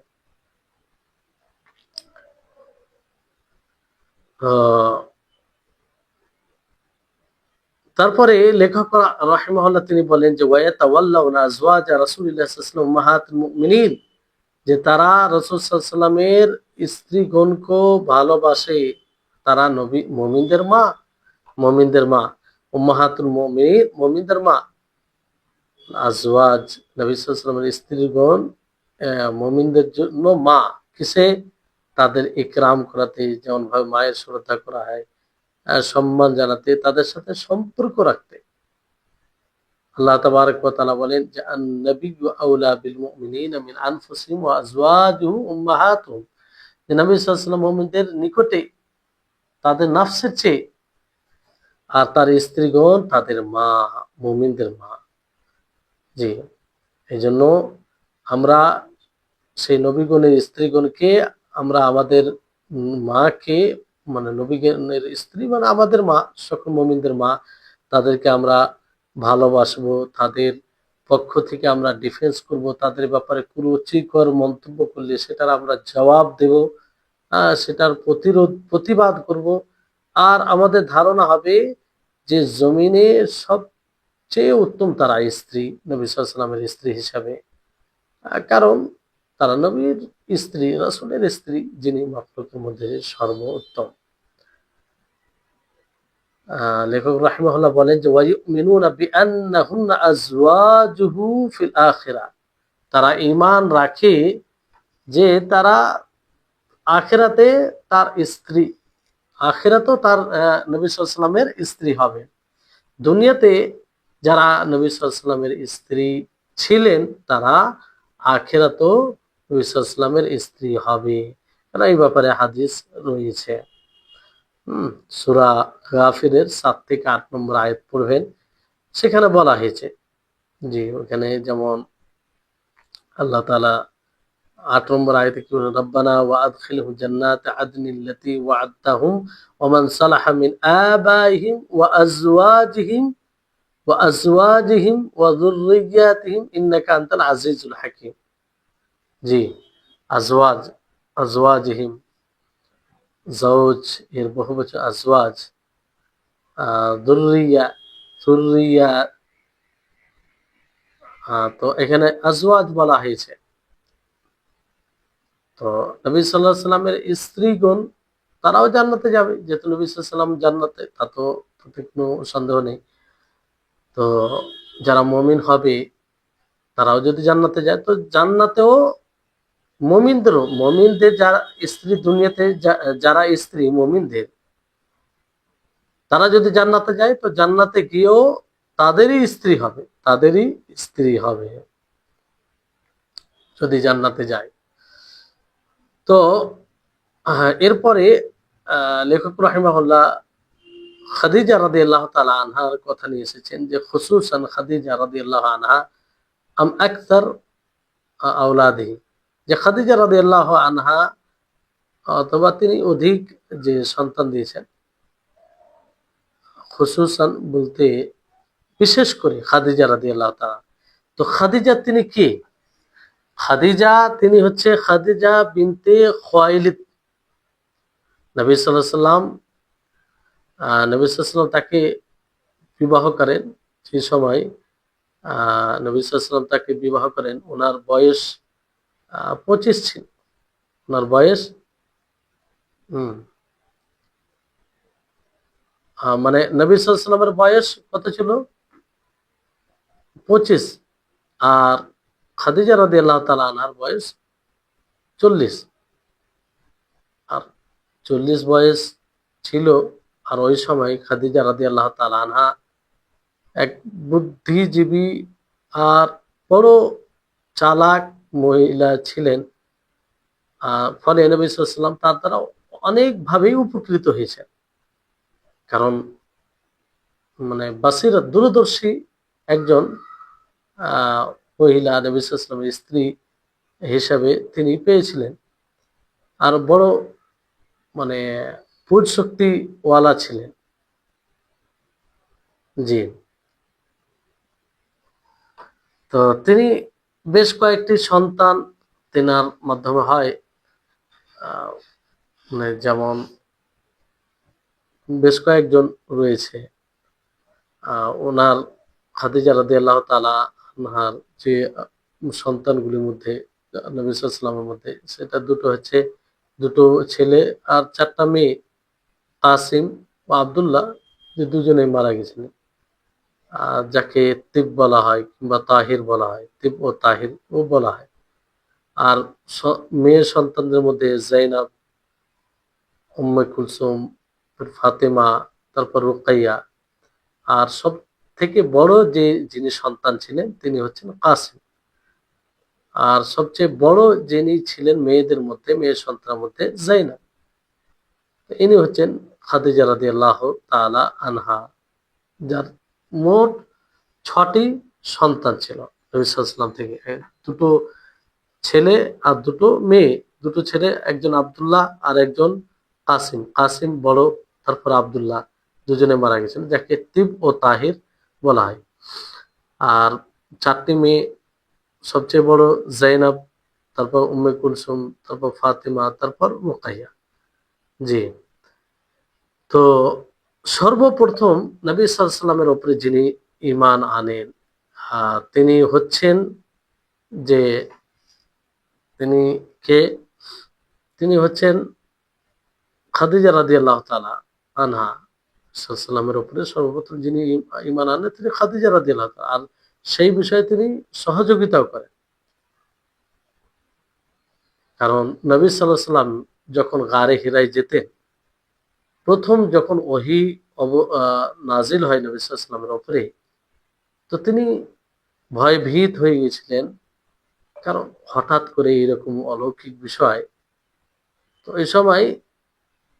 তারপরে লেখক রাহিমাহুল্লাহ তিনি বলেন যে ওয়ায়াতাওয়াল্লাউনা আজওয়াজা রাসূলিল্লাহ সাল্লাল্লাহু আলাইহি ওয়াসাল্লাম উম্মাহাতুল মুমিনিন, যে তারা রাসূল সাল্লাল্লাহু আলাইহি ওয়াসাল্লামের স্ত্রীগণকে ভালোবাসে। তারা নবী মুমিনদের মা উম্মাহাতুল মুমিনিন, মুমিনদের মা। আজওয়াজ নবী সাল্লাল্লাহু আলাইহি ওয়াসাল্লামের স্ত্রীগণ মুমিনদের জন্য মা। কিসে? তাদের ইকরাম করাতে, যেমন ভাবে মায়ের শ্রদ্ধা করা হয়, সম্মান জানাতে, তাদের সাথে সম্পর্ক রাখতে। আল্লাহ তাবারক ওয়া তাআলা বলেন যে আন-নাবিয়্যু আওলা বিল মুমিনিনা মিন আনফুসিহিম ওয়া আজওয়াজুহু উম্মাহাতুহুম, যে নবী সাল্লাল্লাহু আলাইহি ওয়াসাল্লাম মুমিনদের নিকটে তাদের নফসের চেয়ে, আর তার স্ত্রীগণ তাদের মা, মুমিনদের মা। জি, এই জন্য আমরা সেই নবীগণের স্ত্রীগণকে, আমরা আমাদের মাকে, মানে নবীগণের স্ত্রী মানে আমাদের মা, সকল মুমিনদের মা, তাদেরকে আমরা ভালোবাসবো। তাদের পক্ষ থেকে আমরা ডিফেন্স করব। তাদের ব্যাপারে কুরুচিকর মন্তব্য করলে সেটার আমরা জবাব দেব, সেটার প্রতিবাদ করব। আর আমাদের ধারণা হবে যে জমিনে সবচেয়ে উত্তম তারা স্ত্রী, নবী সাল্লাল্লাহু আলাইহি ওয়াসাল্লামের স্ত্রী হিসাবে। কারণ তারা নবীর স্ত্রী, রাসূলের স্ত্রী, যিনি মাখলুকের মধ্যে সর্বোত্তম। লেখক রাহিমাহুল্লাহ বলেন যে ওয়ায়ুমিনুনা বিআন্নাহুন্না আজওয়াজুহু ফিল আখিরাহ, তারা ঈমান রাখে যে তারা আখিরাতে তার স্ত্রী, আখিরাতেও তার নবী সাল্লাল্লাহু আলাইহি ওয়াসাল্লামের স্ত্রী হবে। দুনিয়াতে যারা নবী সাল্লাল্লাহু আলাইহি ওয়াসাল্লামের স্ত্রী ছিলেন, তারা আখিরাতেও নবী সাল্লাল্লাহু আলাইহি ওয়াসাল্লামের স্ত্রী হবে। কারণ এই ব্যাপারে হাদিস রয়েছে। সূরা গাফিরের ৭ থেকে ৮ নম্বর আয়াত পড়বেন, সেখানে বলা হয়েছে। জি, ওখানে যেমন আল্লাহ তাআলা ৮ নম্বর আয়াতে কি বলেন? রব্বানা ওয়া আদখিলহু জান্নাতা আদনিল্লাতী ওয়া'আদতাহুম ওয়া মান সালাহা মিন আবাইহিম ওয়া আজওয়াজিহিম ওয়া যুররিয়্যাতিহিম ইন্নাকা আনতাল আজিজুল হাকীম। জি, আজওয়াজিহিম, যৌজ এর বহুবচন আজওয়াজ, যুররিয়া, যুররিয়া, তো এখানে আজওয়াজ বলা হয়েছে। তো নবী সাল্লাল্লাহু আলাইহি ওয়াসাল্লামের স্ত্রীগণ তারাও জান্নাতে যাবে, যেহেতু নবী সাল্লাল্লাহু আলাইহি ওয়াসাল্লাম জান্নাতে, তা তো কোনো সন্দেহ নেই। তো যারা মুমিন হবে তারাও যদি জান্নাতে যায়, তো জান্নাতেও মুমিনদের যারা স্ত্রী, দুনিয়াতে যারা স্ত্রী মুমিনদের, তারা যদি জান্নাতে যায়, তো জান্নাতে গিয়েও তাদেরই স্ত্রী হবে যদি জান্নাতে যায়। তো এরপরে লেখক রাহিমাহুল্লাহ খাদিজা রাদিয়াল্লাহু তাআলা আনহার কথা নিয়ে এসেছেন যে খুসুসান খাদিজা রাদিয়াল্লাহু আনহা আম আকসার আওলাদিহি, যে খাদিজা রাদিয়াল্লাহু আনহা অথবা তিনি অধিক যে সন্তান দিয়েছেন। খুসুসান বলতে বিশেষ করে খাদিজা রাদিয়াল্লাহু তাআলা। তো খাদিজা তিনি কে? তিনি হচ্ছে খাদিজা বিনতে খুয়াইলিদ। নবী সাল্লাল্লাহু আলাইহি ওয়াসাল্লাম তাকে বিবাহ করেন। যে সময় নবী সাল্লাল্লাহু আলাইহি ওয়াসাল্লাম তাকে বিবাহ করেন, ওনার বয়স 25 ছিল। ওনার বয়স মানে নবী সাল্লাল্লাহু আলাইহি ওয়াসাল্লামের বয়স কত ছিল? 25। আর খাদিজা রাদিয়াল্লাহু তাআলা আনহার বয়স 40। আর 40 বয়স ছিল। আর ওই সময় খাদিজা রাদিয়াল্লাহু তাআলা আনহা এক বুদ্ধিজীবী আর বড় চালাক মহিলা ছিলেন, ফলে নবী সাল্লাল্লাহু আলাইহি ওয়াসাল্লাম তার দ্বারা অনেকভাবেই উপকৃত হয়েছেন। কারণ মানে বাসিরাত, দূরদর্শী একজন আহ মহিলা নবী সাল্লাল্লাহু আলাইহি ওয়াসাল্লামের স্ত্রী হিসাবে তিনি পেয়েছিলেন। আর বড় মানে পুরুষ শক্তি ওয়ালা ছিলেন। জি। তো তিনি বেশ কয়েকটি সন্তান তেনার মাধ্যমে হয়। আহ, মানে যেমন বেশ কয়েকজন রয়েছে। ওনার খাদিজা রাদিয়াল্লাহু তাআলা আনহার যে সন্তানগুলির মধ্যে নবী সাল্লাল্লাহু আলাইহি ওয়াসাল্লামের মধ্যে, সেটা দুটো হচ্ছে দুটো ছেলে আর চারটা মেয়ে, কাসিম ও আব্দুল্লাহ, যে দুজনেই মারা গেছিলেন। যাকে তিব বলা হয় কিংবা তাহির বলা হয়, তিব ও তাহির ও বলা হয়। আর মেয়ের সন্তানদের মধ্যে জাইনাব, উম্মে কুলসুম, ফাতেমা, তারপর রুকাইয়া। আর সব থেকে বড় যে যিনি সন্তান ছিলেন তিনি হচ্ছেন কাসিম। আর সবচেয়ে বড় যিনি ছিলেন মেয়েদের মধ্যে, মেয়ের সন্তানের মধ্যে জাইনাব। ইনি হচ্ছেন খাদিজা রাদিয়াল্লাহু তাআলা আনহা, যার মোট ৬টি সন্তান ছিল নবী সাল্লাল্লাহু আলাইহি ওয়াসাল্লাম থেকে। দুটো ছেলে আর দুটো মেয়ে। দুটো ছেলে, একজন আব্দুল্লাহ আর একজন কাসিম। কাসিম বড়, তারপর আব্দুল্লাহ, দুজনে মারা গেছেন, যাকে তিব ও তাহির বলা হয়। আর ৪টি মেয়ে, সবচেয়ে বড় জাইনাব, তারপর উম্মে কুলসুম, তারপর ফাতিমা, তারপর রুকাইয়া। জি। তো সর্বপ্রথম নবী সাল্লাল্লাহু আলাইহি ওয়াসাল্লামের উপরে যিনি ঈমান আনেন, তিনি হচ্ছেন যে তিনি কে? তিনি হচ্ছেন খাদিজা রাদিয়াল্লাহু তাআলা আনহা। সাল্লামের উপরে সর্বপ্রথম যিনি ঈমান আনেন তিনি খাদিজা রাদিয়াল্লাহু তাআলা। আর সেই বিষয়ে তিনি সহযোগিতাও করেন। কারণ নবী সাল্লাল্লাহু আলাইহি ওয়াসাল্লাম যখন গারে হিরায় যেতেন, প্রথম যখন ওহী নাজিল হয় নবী সাল্লাল্লাহু আলাইহি ওয়াসাল্লামের উপরে, তো তিনি ভয়ভীত হয়ে গেছিলেন। কারণ হঠাৎ করে এরকম অলৌকিক বিষয়। তো এই সময়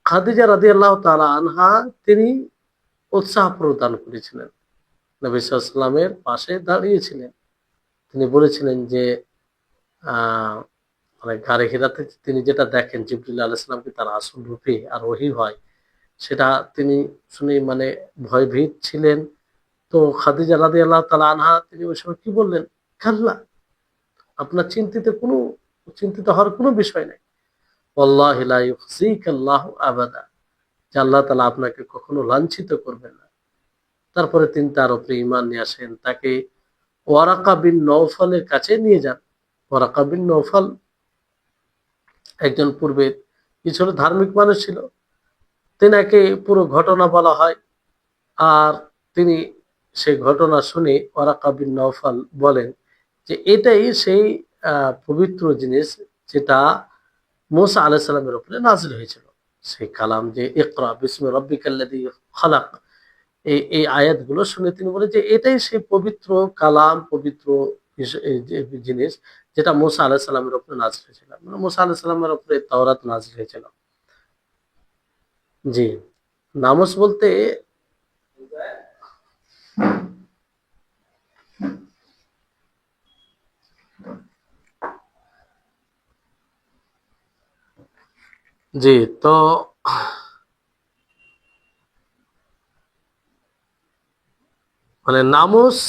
খাদিজা রাদিয়াল্লাহু তাআলা আনহা তিনি উৎসাহ প্রদান করেছিলেন, নবী সাল্লাল্লাহু আলাইহি ওয়াসাল্লামের পাশে দাঁড়িয়েছিলেন। তিনি বলেছিলেন যে আহ মানে গারে হিরাতে তিনি যেটা দেখেন জিবরিল আলাইহিস সালামকে তার আসল রূপে আর ওহী হয়, সেটা তিনি শুনে মানে ভয়ভীত ছিলেন। তো খাদিজা রাদিয়াল্লাহু তাআলা আনহা তিনি ওই সময় কি বললেন? কাল্লা, আপনার চিন্তিত হওয়ার কোনো বিষয় নাই। ওয়াল্লাহি লা ইউখজিকাল্লাহু আবাদা, যে আল্লাহ তাআলা আপনাকে কখনো লাঞ্ছিত করবেন না। তারপরে তিনি তার উপরে ঈমান নিয়ে আসেন, তাকে ওয়ারাকা বিন নওফলের কাছে নিয়ে যান। ওয়ারাকা বিন নওফল একজন পূর্বের কি ছিল, ধার্মিক মানুষ ছিল। তেনাকে পুরো ঘটনা বলা হয়। আর তিনি সেই ঘটনা শুনে ওয়ারাকা বিন নওফল বলেন যে এটাই সেই পবিত্র জিনিস যেটা মুসা আলাইহিস সালামের উপরে নাযিল হয়েছিল। সেই কালাম, যে ইকরা বিসমি রাব্বিকাল্লাযী খালাক, এই আয়াতগুলো শুনে তিনি বলেন যে এটাই সেই পবিত্র কালাম, পবিত্র এই যে জিনিস যেটা মুসা আলাইহিস সালামের উপরে নাযিল হয়েছিল। মানে মুসা আলাইহিস সালামের উপরে তাওরাত নাযিল হয়েছিল। জি। নামুস বলতে, জি, তো মানে নামুস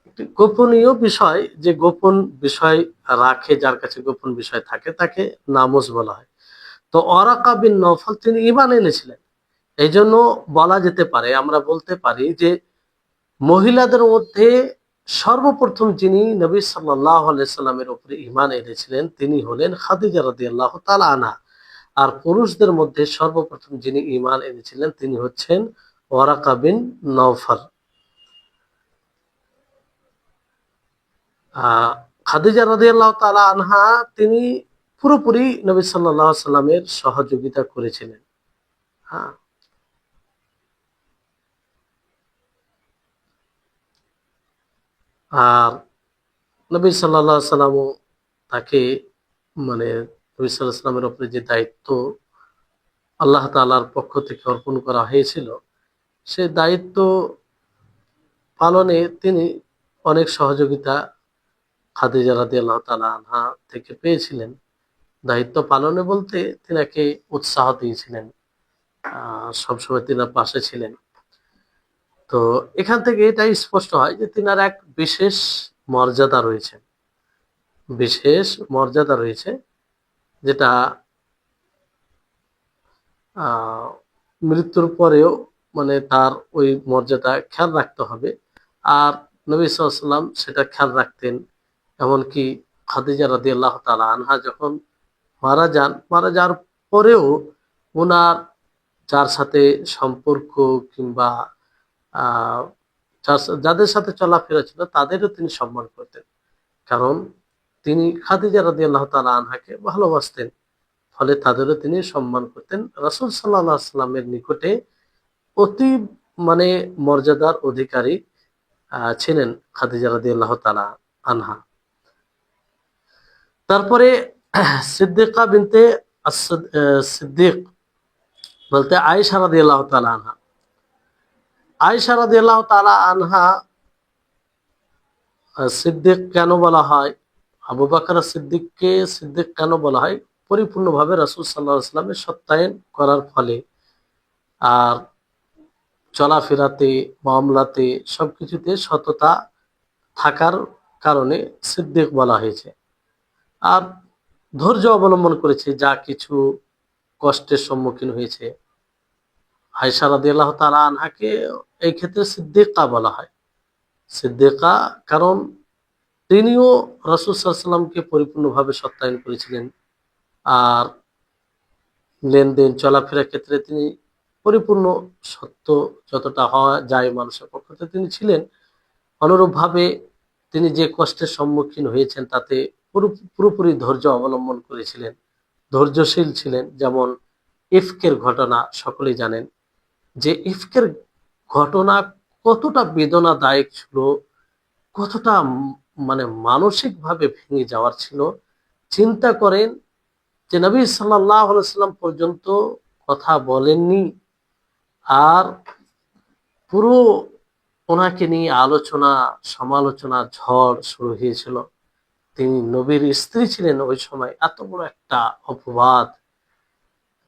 একটি গোপনীয় বিষয়, যে গোপন বিষয় রাখে, যার কাছে গোপন বিষয় থাকে তাকে নামুস বলা হয়। তো ওয়ারাকা বিন নওফল তিনি ঈমান এনেছিলেন। এই জন্য বলা যেতে পারে, আমরা বলতে পারি যে মহিলাদের মধ্যে সর্বপ্রথম যিনি নবী সাল্লাল্লাহু আলাইহি সাল্লামের উপরে ঈমান এনেছিলেন তিনি হলেন খাদিজা রাদিয়াল্লাহু তাআলা আনহা। আর পুরুষদের মধ্যে সর্বপ্রথম যিনি ঈমান এনেছিলেন তিনি হচ্ছেন ওয়ারাকা বিন নওফল। আহ খাদিজা রাদিয়াল্লাহু তাআলা আনহা তিনি পুরোপুরি নবী সাল্লাল্লাহু আলাইহি সাল্লামের সহযোগিতা করেছিলেন। হ্যাঁ। আর নবী সাল্লাল্লাহু আলাইহি সাল্লামও তাকে মানে নবী সাল্লাল্লাহু আলাইহি সাল্লামের উপরে যে দায়িত্ব আল্লাহ তাআলার পক্ষ থেকে অর্পণ করা হয়েছিল, সে দায়িত্ব পালনে তিনি অনেক সহযোগিতা খাদিজা রাদিয়াল্লাহু তাআলা আনহা থেকে পেয়েছিলেন। দায়িত্ব পালনে বলতে তিনাকে উৎসাহ দিয়েছিলেন, সবসময় তিনার পাশে ছিলেন। তো এখান থেকে এটাই স্পষ্ট হয় যে তিনার এক বিশেষ মর্যাদা রয়েছে, বিশেষ মর্যাদা রয়েছে, যেটা আহ মৃত্যুর পরেও মানে তার ওই মর্যাদা খেয়াল রাখতে হবে। আর নবী সাল্লাল্লাহু আলাইহি ওয়াসাল্লাম সেটা খেয়াল রাখতেন। এমনকি খাদিজা রাদিয়াল্লাহু তাআলা আনহা যখন মারা যাওয়ার পরেও ওনার যার সাথে সম্পর্ক কিংবা আহ যাদের সাথে চলাফেরা ছিল তাদেরও তিনি সম্মান করতেন, কারণ তিনি খাদিজা রাদিয়াল্লাহু তাআলা আনহাকে ভালোবাসতেন। ফলে তাদেরও তিনি সম্মান করতেন। রাসূল সাল্লাল্লাহু আলাইহি ওয়াসাল্লামের নিকটে অতি মানে মর্যাদার অধিকারী ছিলেন খাদিজা রাদিয়াল্লাহু তাআলা আনহা। তারপরে সিদ্দিকা বিনতে সিদ্দিক বলতে আয়েশা রাদিয়াল্লাহু তাআলা আনহা। আয়েশা রাদিয়াল্লাহু তাআলা আনহা সিদ্দিক কেন বলা হয়, আবু বকর সিদ্দিককে সিদ্দিক কেন বলা হয়, পরিপূর্ণভাবে রাসূল সাল্লাল্লাহু আলাইহি ওয়াসাল্লামের সত্যায়ন করার ফলে, আর চলাফেরাতে, মামলাতে সবকিছুতে সততা থাকার কারণে সিদ্দিক বলা হয়েছে। আর ধৈর্য অবলম্বন করেছে, যা কিছু কষ্টের সম্মুখীন হয়েছে। আয়েশা রাদিয়াল্লাহু তাআলা আনহাকে এই ক্ষেত্রে সিদ্দিকা বলা হয়। সিদ্দিকা কারণ তিনিও রাসূল সাল্লাল্লাহু আলাইহি ওয়াসাল্লামকে পরিপূর্ণভাবে সত্যায়ন করেছিলেন। আর লেনদেন চলাফেরার ক্ষেত্রে তিনি পরিপূর্ণ সত্য যতটা হওয়া যায় মানুষের পক্ষ থেকে তিনি ছিলেন। অনুরূপভাবে তিনি যে কষ্টের সম্মুখীন হয়েছেন তাতে পুরোপুরি ধৈর্য অবলম্বন করেছিলেন, ধৈর্যশীল ছিলেন। যেমন ইফকের ঘটনা সকলেই জানেন যে ইফকের ঘটনা কতটা বেদনাদায়ক ছিল, কতটা মানে মানসিকভাবে ভেঙে যাওয়ার ছিল। চিন্তা করেন যে নবী সাল্লাল্লাহু আলাইহি ওয়াসাল্লাম পর্যন্ত কথা বলেননি, আর পুরো ওনাকে নিয়ে আলোচনা সমালোচনা ঝড় শুরু হয়েছিল। তিনি নবীর স্ত্রী ছিলেন ওই সময়, এত বড় একটা অপবাদ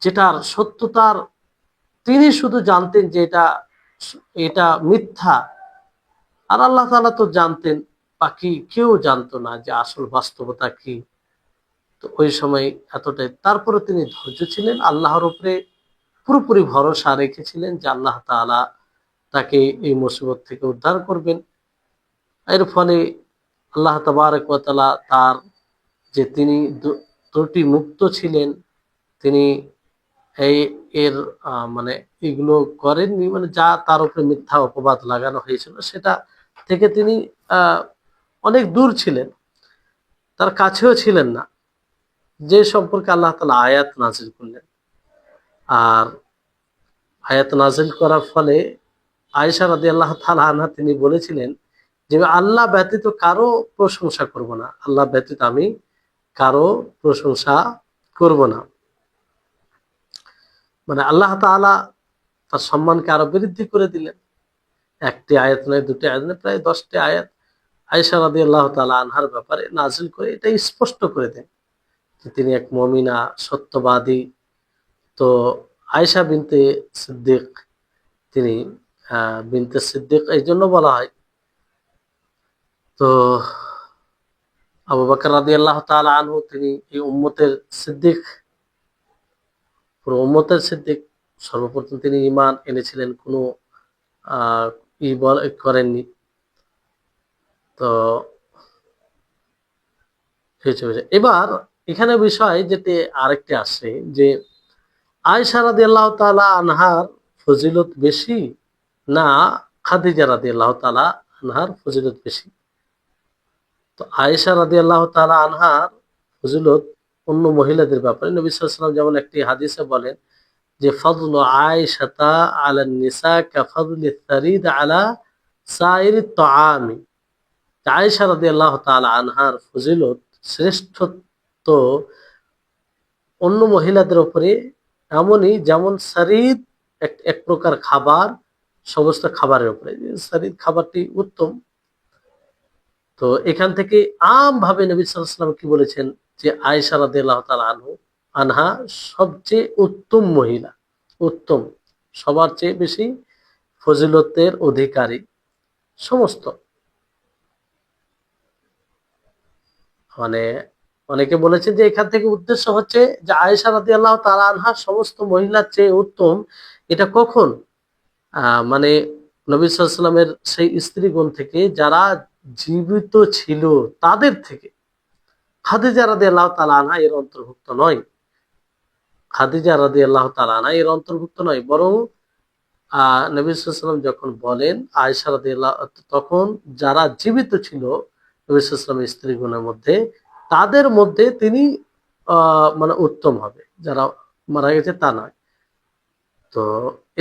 যেটার সত্যতার তিনি শুধু জানতেন যে এটা এটা মিথ্যা, আর আল্লাহ তাআলা তো জানতেন, বাকি কেউ জানতো না যে আসল বাস্তবতা কি। তো ওই সময় এতটাই, তারপরে তিনি ধৈর্য ছিলেন, আল্লাহর উপরে পুরোপুরি ভরসা রেখেছিলেন যে আল্লাহ তাআলা তাকে এই মুসিবত থেকে উদ্ধার করবেন। এর ফলে আল্লাহ তাবারক ওয়া তাআলা তার যে তিনি ত্রুটি মুক্ত ছিলেন, তিনি এই এর মানে এগুলো করেননি, মানে যা তার উপরে মিথ্যা অপবাদ লাগানো হয়েছিল সেটা থেকে তিনি অনেক দূর ছিলেন, তার কাছেও ছিলেন না, যে সম্পর্কে আল্লাহ তাআলা আয়াত নাজিল করলেন। আর আয়াত নাজিল করার ফলে আয়েশা রাদিয়াল্লাহু তাআলা আনহা তিনি বলেছিলেন যে আল্লাহ ব্যতীত কারো প্রশংসা করব না, আল্লাহ ব্যতীত আমি কারো প্রশংসা করব না। মানে আল্লাহ তাআলা তার সম্মানকে আরো বৃদ্ধি করে দিলেন। একটি আয়াত নয়, দুটি আয়াত নয়, প্রায় 10টি আয়াত আয়েশা রাদিয়াল্লাহু তাআলা আনহার ব্যাপারে নাজিল করে এটা স্পষ্ট করে দেন যে তিনি এক মুমিনা, সত্যবাদী। তো আয়েশা বিনতে সিদ্দিক, তিনি বিনতে সিদ্দিক এই জন্য বলা হয়। তো আবু বকর রাদিয়াল্লাহু তাআলা আনহু তিনি এই উম্মতের সিদ্দিক, পুরো উম্মতের সিদ্দিক। সর্বপ্রথম তিনি ঈমান এনেছিলেন, কোনো করেননি। তো এবার এখানে বিষয় যেটি আরেকটি আসে যে আয়েশা রাদিয়াল্লাহু তাআলা আনহার ফজিলত বেশি না খাদিজা রাদিয়াল্লাহু তাআলা আনহার ফজিলত বেশি? তো আয়েশা রাদিয়াল্লাহু তাআলা আনহার ফজিলত অন্য মহিলাদের ব্যাপারে নবী সাল্লাল্লাহু আলাইহি ওয়াসাল্লাম যেমন একটি হাদিসে বলেন যে ফাদলু আয়েশাতা আলা নিসা কা ফাদলি সারিদ আলা সাইরি তাআমি। আয়েশা রাদিয়াল্লাহু তাআলা আনহার ফজিলত শ্রেষ্ঠত্ব অন্য মহিলাদের উপরে এমনই যেমন সারিদ এক প্রকার খাবার সমস্ত খাবারের উপরে, সারিদ খাবারটি উত্তম। তো এখান থেকে আমভাবে নবী সাল্লাল্লাহু আলাইহি ওয়াসাল্লাম কি বলেছেন যে আয়েশা রাদিয়াল্লাহু তাআলা আনহা সবচেয়ে উত্তম মহিলা, উত্তম, সবার চেয়ে বেশি ফজিলতের অধিকারী সমস্ত, মানে অনেকে বলেছেন যে এখান থেকে উদ্দেশ্য হচ্ছে যে আয়েশা রাদিয়াল্লাহু তাআলা আনহা সমস্ত মহিলার চেয়ে উত্তম। এটা কখন? মানে নবী সাল্লাল্লাহু আলাইহি ওয়াসাল্লামের সেই স্ত্রীগণ থেকে যারা জীবিত ছিল তাদের থেকে খাদিজা রাদিয়াল্লাহু তাআলা আনহা এর অন্তর্ভুক্ত নয়। খাদিজা রাদিয়াল্লাহু তাআলা আনহা এর অন্তর্ভুক্ত নয়, বরং নবী সাল্লাল্লাহু আলাইহি ওয়াসাল্লাম যখন বলেন আয়েশা রাদিয়াল্লাহু, তখন যারা জীবিত ছিল নবী সাল্লাল্লাহু আলাইহি ওয়াসাল্লামের স্ত্রীগণের মধ্যে, তাদের মধ্যে তিনি মানে উত্তম হবে, যারা মারা গেছে তা নয়। তো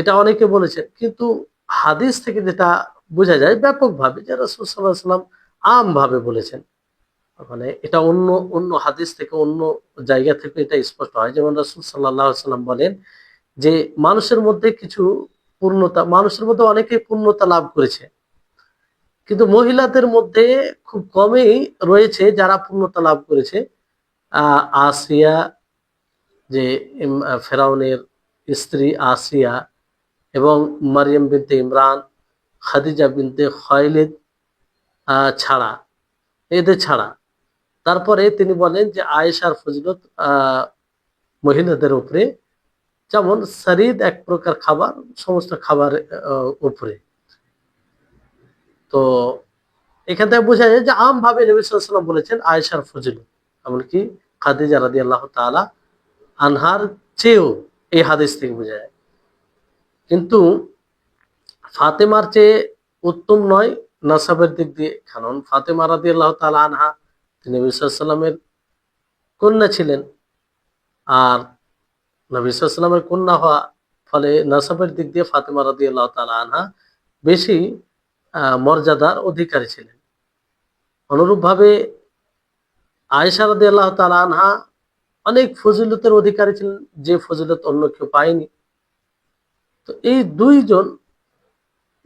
এটা অনেকে বলেছেন, কিন্তু হাদিস থেকে যেটা বোঝা যায় ব্যাপকভাবে যে রাসূল সাল্লাল্লাহু আলাইহি ওয়াসাল্লাম আমভাবে বলেছেন। মানে এটা অন্য অন্য হাদিস থেকে, অন্য জায়গা থেকে এটা স্পষ্ট হয়। যেমন রাসূল সাল্লাল্লাহু আলাইহি ওয়াসাল্লাম বলেন যে মানুষের মধ্যে কিছু পূর্ণতা, মানুষের মধ্যে অনেকেই পূর্ণতা লাভ করেছে, কিন্তু মহিলাদের মধ্যে খুব কমই রয়েছে যারা পূর্ণতা লাভ করেছে। আসিয়া, যে ফেরাউনের স্ত্রী আসিয়া, এবং মারিয়াম বিনতে ইমরান, খাদিজা বিনতে খুয়াইলিদ ছাড়া, এদের ছাড়া। তারপরে তিনি বলেন যে আয়েশার ফজিলত মহিলাদের উপরে যেমন সারিদ এক প্রকার খাবার সমস্ত খাবার উপরে। তো এখান থেকে বোঝা যায় যে আমভাবে নবী সাল্লাল্লাহু আলাইহি ওয়াসাল্লাম বলেছেন আয়েশার ফজিলত, এমনকি খাদিজা রাদিয়াল্লাহু তাআলা আনহার চেয়েও, এই হাদিস থেকে বোঝা যায়। কিন্তু ফাতেমার চেয়ে উত্তম নয় নাসাবের দিক দিয়ে, কারণ ফাতেমা রাদিয়াল্লাহু তাআলা আনহা তিনি নবী সাল্লাল্লাহু আলাইহি ওয়াসাল্লামের কন্যা ছিলেন, আর নবী সাল্লাল্লাহু আলাইহি ওয়াসাল্লামের কন্যা হওয়া ফলে নাসাবের দিক দিয়ে ফাতেমা রাদিয়াল্লাহু তাআলা আনহা বেশি মর্যাদার অধিকারী ছিলেন। অনুরূপভাবে আয়েশা রাদিয়াল্লাহু তাআলা আনহা অনেক ফজিলতের অধিকারী ছিলেন, যে ফজিলত অন্য কেউ পায়নি। তো এই দুইজন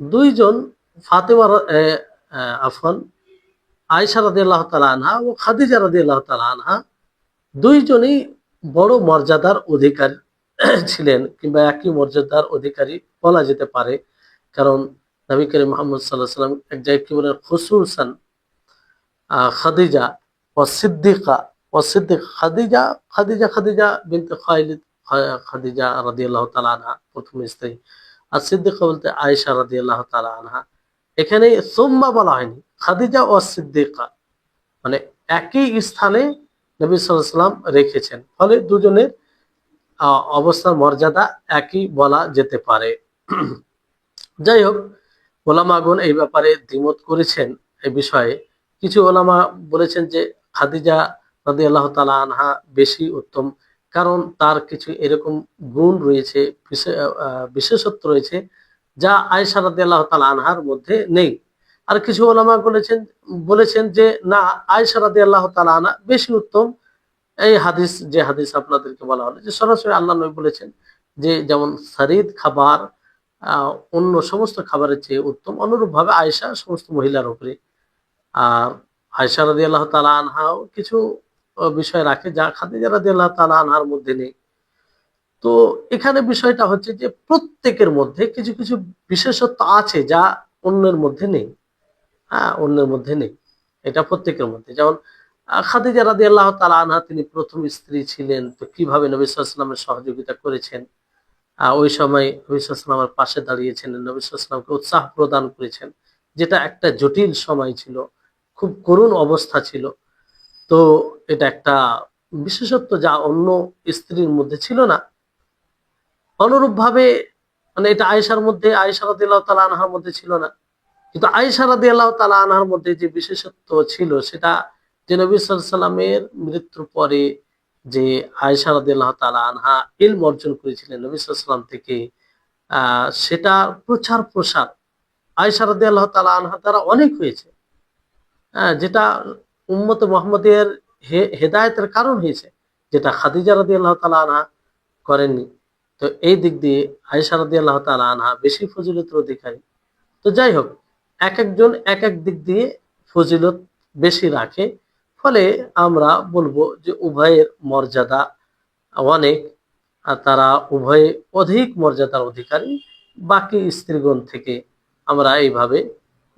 দুইজন ফাতেমা আফওয়ান আয়েশা রাদিয়াল্লাহু তাআলা আনহা ও খাদিজা রাদিয়াল্লাহু তাআলা আনহা দুইজনই বড় মর্যাদার অধিকারী ছিলেন, কিংবা একই মর্যাদার অধিকারী বলা যেতে পারে। কারণ নবী করিম মুহাম্মদ সাল্লাল্লাহু আলাইহি ওয়াসাল্লাম এক জায়গায় কি বলেন, খুসুসান খাদিজা ও সিদ্দিকা ও সিদ্দিক, খাদিজা খাদিজা খাদিজা বিনতে খুয়াইলিদ, খাদিজা রাদিয়াল্লাহু তাআলা আনহা প্রথম স্ত্রী, আর সিদ্দিকা বলতে আয়েশা রাদিয়াল্লাহু তাআলা আনহা। এখানে সুম্মা বলা হয়নি, খাদিজা ও সিদ্দিকা, মানে একই স্থানে নবী সাল্লাল্লাহু আলাইহি ওয়াসাল্লাম রেখেছেন, ফলে দুজনের অবস্থার মর্যাদা একই বলা যেতে পারে। যাই হোক, ওলামাগণ এই ব্যাপারে দ্বিমত করেছেন। এই বিষয়ে কিছু ওলামা বলেছেন যে খাদিজা রাদিয়াল্লাহু তাআলা আনহা বেশি উত্তম, কারণ তার কিছু এরকম গুণ রয়েছে, বিশেষত্ব রয়েছে যা আয়েশা রাদিয়াল্লাহু তাআলা আনহার মধ্যে নেই। আর কিছু ওলামা বলেছেন বলেছেন যে না, আয়েশা রাদিয়াল্লাহু তাআলা আনহা বেশি উত্তম। এই হাদিস, যে হাদিস আপনাদেরকে বলা হলো, যে সরাসরি আল্লাহ নবী বলেছেন যে যেমন সারিদ খাবার অন্য সমস্ত খাবারের চেয়ে উত্তম, অনুরূপভাবে আয়েশা সমস্ত মহিলার উপরে। আর আয়েশা রাদিয়াল্লাহু তাআলা আনহাও কিছু বিষয় রাখে যা খাদিজা রাদিয়াল্লাহু তাআলা আনহার মধ্যে নেই। তো এখানে বিষয়টা হচ্ছে যে প্রত্যেকের মধ্যে কিছু কিছু বিশেষত্ব আছে যা অন্যের মধ্যে নেই। হ্যাঁ, অন্যের মধ্যে নেই, এটা প্রত্যেকের মধ্যে। যেমন খাদিজা রাদিয়াল্লাহু তাআলা আনহা তিনি প্রথম স্ত্রী ছিলেন, তো কিভাবে নবী সাল্লাল্লাহু আলাইহি ওয়াসাল্লামের সহযোগিতা করেছেন, ওই সময় নবী সাল্লাল্লাহু আলাইহি ওয়াসাল্লামের পাশে দাঁড়িয়েছিলেন, নবী সাল্লাল্লাহু আলাইহি ওয়াসাল্লামকে উৎসাহ প্রদান করেছেন, যেটা একটা জটিল সময় ছিল, খুব করুণ অবস্থা ছিল। তো এটা একটা বিশেষত্ব যা অন্য স্ত্রীর মধ্যে ছিল না। অনুরূপভাবে মানে এটা আয়েশার মধ্যে, আয়েশা রাদিয়াল্লাহু তাআলা আনহার মধ্যে ছিল না। কিন্তু আয়েশা রাদিয়াল্লাহু তাআলা আনহার মধ্যে যে বিশেষত্ব ছিল, সেটা যে নবী সাল্লাল্লাহু আলাইহি ওয়াসাল্লামের মৃত্যুর পরে যে আয়েশা রাদিয়াল্লাহু তাআলা আনহা ইলম অর্জন করেছিলেন নবী সাল্লাল্লাহু আলাইহি ওয়াসাল্লাম থেকে, সেটা প্রচার প্রসার আয়েশা রাদিয়াল্লাহু তাআলা আনহা দ্বারা অনেক হয়েছে। যেটা উম্মতে মুহাম্মাদের হেদায়েতের কারণ হয়েছে, যেটা খাদিজা রাদিয়াল্লাহু তাআলা আনহা করেননি। তো এই দিক দিয়ে আয়েশা রাদিয়াল্লাহু তাআলা আনহা বেশি ফজিলতের অধিকারী। তো যাই হোক, একেকজন একেক দিক দিয়ে ফজিলত বেশি রাখে। ফলে আমরা বলবো যে উভয়ের মর্যাদা অনেক, আর তারা উভয়ে অধিক মর্যাদার অধিকারী বাকি স্ত্রীগণ থেকে, আমরা এইভাবে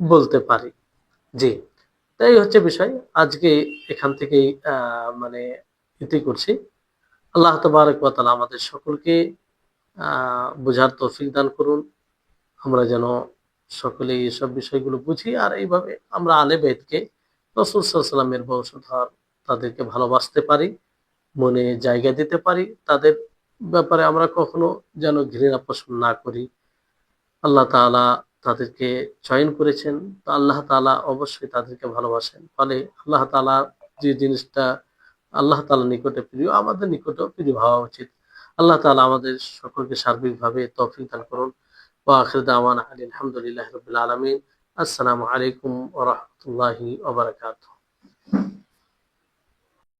বলতে পারি। জি, তাই হচ্ছে বিষয়। আজকে এখান থেকেই মানে ইতি করছি। আল্লাহ তাবারক ওয়া তাআলা আমাদের সকলকে বোঝার তৌফিক দান করুন। আমরা যেন সকলেই এসব বিষয়গুলো বুঝি, আর এইভাবে আমরা আহলে বাইতকে, রাসূল সাল্লাল্লাহু আলাইহি ওয়াসাল্লামের বংশধর, তাদেরকে ভালোবাসতে পারি, মনে জায়গা দিতে পারি। তাদের ব্যাপারে আমরা কখনো যেন ঘৃণা পোষণ না করি। আল্লাহ তাআলা তাদেরকে চয়ন করেছেন। তো আল্লাহ তাআলা অবশ্যই তাদেরকে ভালোবাসেন। ফলে আল্লাহ তাআলা যে জিনিসটা আল্লাহ তাআলার নিকটে প্রিয়, আমাদের নিকটেও প্রিয় হওয়া উচিত। আল্লাহ তাআলা আমাদের সকলকে সার্বিকভাবে তৌফিক দান করুন। ওয়া আখির দাওয়ানা আনিল হামদুলিল্লাহি রাব্বিল আলামিন। আসসালামু আলাইকুম ওয়া রাহমাতুল্লাহি ওয়া বারাকাতুহু।